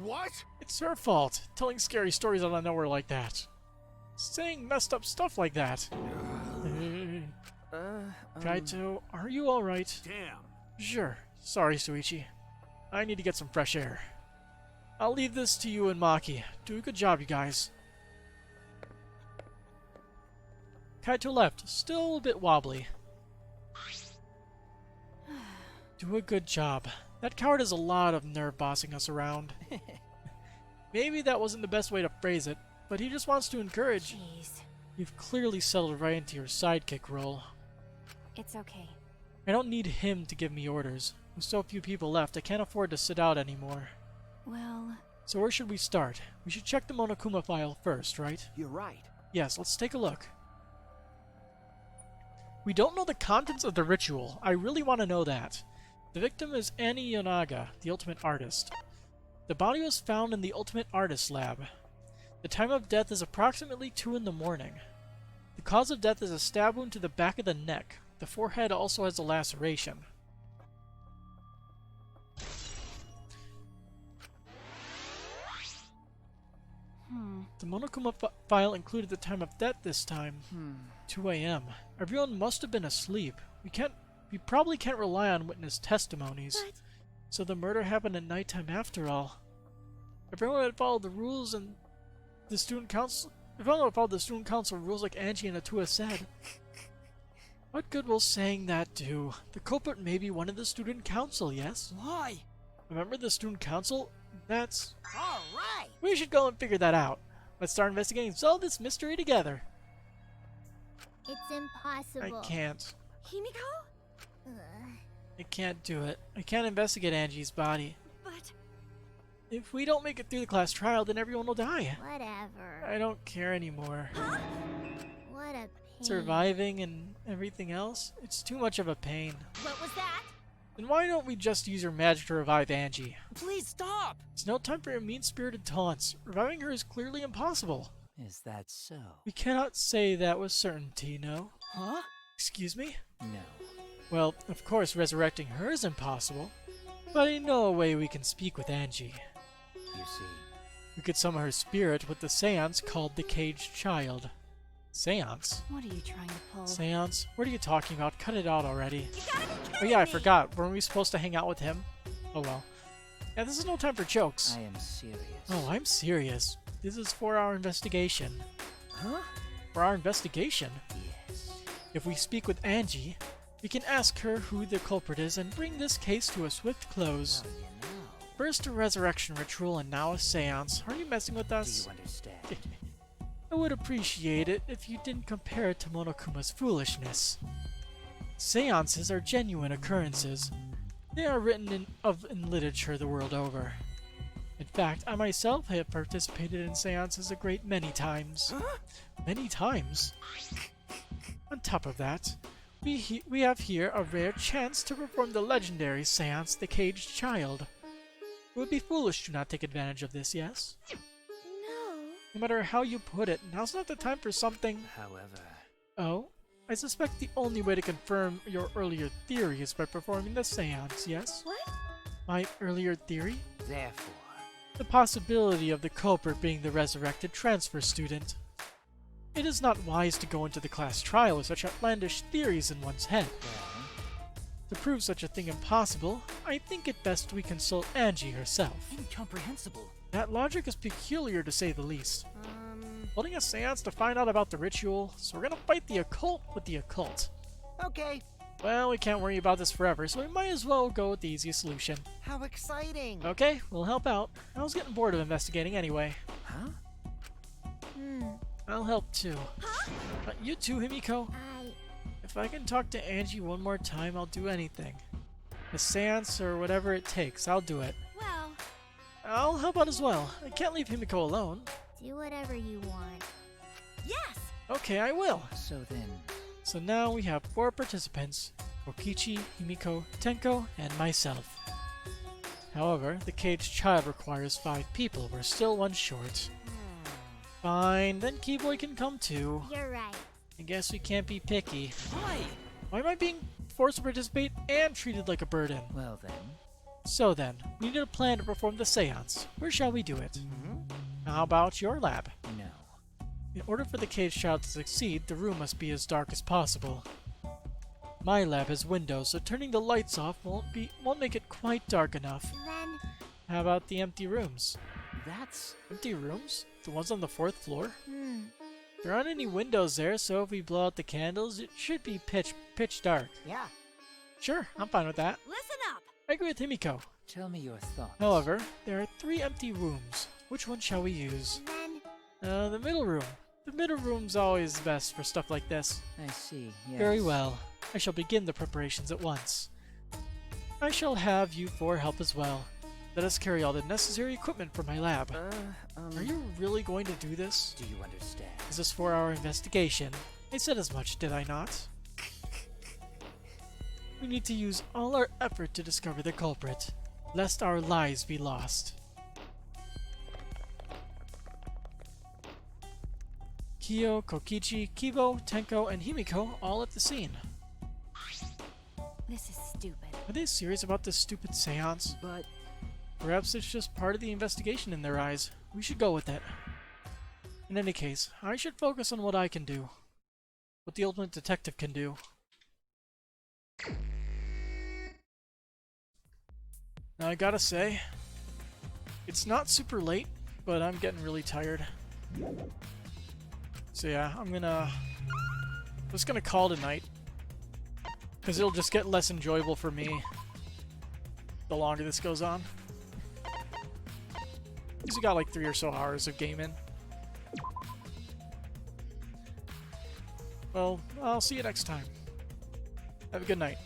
What? It's her fault, telling scary stories out of nowhere like that. Saying messed up stuff like that. Kaito, are you alright? Damn. Sure. Sorry, Suichi. I need to get some fresh air. I'll leave this to you and Maki. Do a good job, you guys. Kaito left, still a bit wobbly. Do a good job. That coward has a lot of nerve bossing us around. Maybe that wasn't the best way to phrase it, but he just wants to encourage. jeez. You've clearly settled right into your sidekick role. It's okay. I don't need him to give me orders. With so few people left, I can't afford to sit out anymore. Well, So where should we start? We should check the Monokuma file first, right? You're right. Yes, let's take a look. We don't know the contents of the ritual. I really want to know that. The victim is Annie Yonaga, the Ultimate Artist. The body was found in the Ultimate Artist lab. The time of death is approximately 2 in the morning. The cause of death is a stab wound to the back of the neck. The forehead also has a laceration. The Monokuma file included the time of death this time. 2 a.m. Everyone must have been asleep. We probably can't rely on witness testimonies. But So the murder happened at nighttime after all. Everyone had followed the rules and the student council. If everyone had followed the student council rules like Angie and Atua said. What good will saying that do? The culprit may be one of the student council, yes? Why? Remember the student council? That's... All right. We should go and figure that out. Let's start investigating and solve this mystery together. it's impossible. I can't. Himiko? I can't do it. I can't investigate Angie's body. But If we don't make it through the class trial, then everyone will die. whatever. I don't care anymore. What a pain. Surviving and everything else, it's too much of a pain. What was that? Then why don't we just use your magic to revive Angie? Please stop. It's no time for your mean-spirited taunts. Reviving her is clearly impossible. Is that so? We cannot say that with certainty, no? Huh? Excuse me? No. Well, of course resurrecting her is impossible, but I know a way we can speak with Angie. You see. We could summon her spirit with the seance called the Caged Child. Seance? What are you trying to pull? Seance? What are you talking about? Cut it out already. You gotta be Oh kidding yeah, I me. forgot. Weren't we supposed to hang out with him? Oh well. Yeah, this is no time for jokes. I am serious. Oh, I'm serious. This is for our investigation. Huh? For our investigation? Yes. If we speak with Angie, we can ask her who the culprit is and bring this case to a swift close. Well, you know. First a resurrection ritual and now a seance. Are you messing with Do us? you understand? I would appreciate it if you didn't compare it to Monokuma's foolishness. Seances are genuine occurrences. They are written in literature the world over. In fact, I myself have participated in seances a great many times. Many times? On top of that, we have here a rare chance to perform the legendary seance, the Caged Child. It would be foolish to not take advantage of this, yes? No. No matter how you put it, now's not the time for something... However, Oh? I suspect the only way to confirm your earlier theory is by performing the seance, yes? What? My earlier theory? therefore, The possibility of the culprit being the resurrected transfer student. It is not wise to go into the class trial with such outlandish theories in one's head. well, To prove such a thing impossible, I think it best we consult Angie herself. incomprehensible. That logic is peculiar to say the least. Holding a seance to find out about the ritual, so we're gonna fight the occult with the occult. Okay. Well, we can't worry about this forever, so we might as well go with the easiest solution. How exciting. Okay, we'll help out. I was getting bored of investigating anyway. Huh? I'll help too. You too, Himiko? I... If I can talk to Angie one more time, I'll do anything. A seance or whatever it takes, I'll do it. Well, I'll help out as well. I can't leave Himiko alone. do whatever you want. Yes! Okay, I will. So then, So now we have 4 participants, Kokichi, Himiko, Tenko, and myself. However, the Caged Child requires 5 people. We're still 1 short. Fine, then Keyboy can come too. You're right. I guess we can't be picky. why? Why am I being forced to participate and treated like a burden? Well then, So then, we need a plan to perform the seance. Where shall we do it? How about your lab? no. In order for the Caged Child to succeed, the room must be as dark as possible. My lab has windows, so turning the lights off won't make it quite dark enough. Then, How about the empty rooms? That's Empty rooms? The ones on the 4th floor? There aren't any windows there, so if we blow out the candles, it should be pitch dark. yeah. Sure, I'm fine with that. listen up! I agree with Himiko. Tell me your thoughts. However, there are 3 empty rooms. Which one shall we use? Then, The middle room. The middle room's always best for stuff like this. I see. Yes. Very well. I shall begin the preparations at once. I shall have you 4 help as well. Let us carry all the necessary equipment for my lab. Are you really going to do this? Do you understand? Is this for our investigation? I said as much, did I not? We need to use all our effort to discover the culprit, lest our lives be lost. Kyo, Kokichi, Kibo, Tenko, and Himiko all at the scene. This is stupid. Are they serious about this stupid seance? But Perhaps it's just part of the investigation in their eyes. We should go with it. In any case, I should focus on what I can do. What the ultimate detective can do. Now I gotta say, it's not super late, but I'm getting really tired. So yeah, I'm just gonna call it a night. Because it'll just get less enjoyable for me the longer this goes on. Because we got like 3 or so hours of game in. Well, I'll see you next time. Have a good night.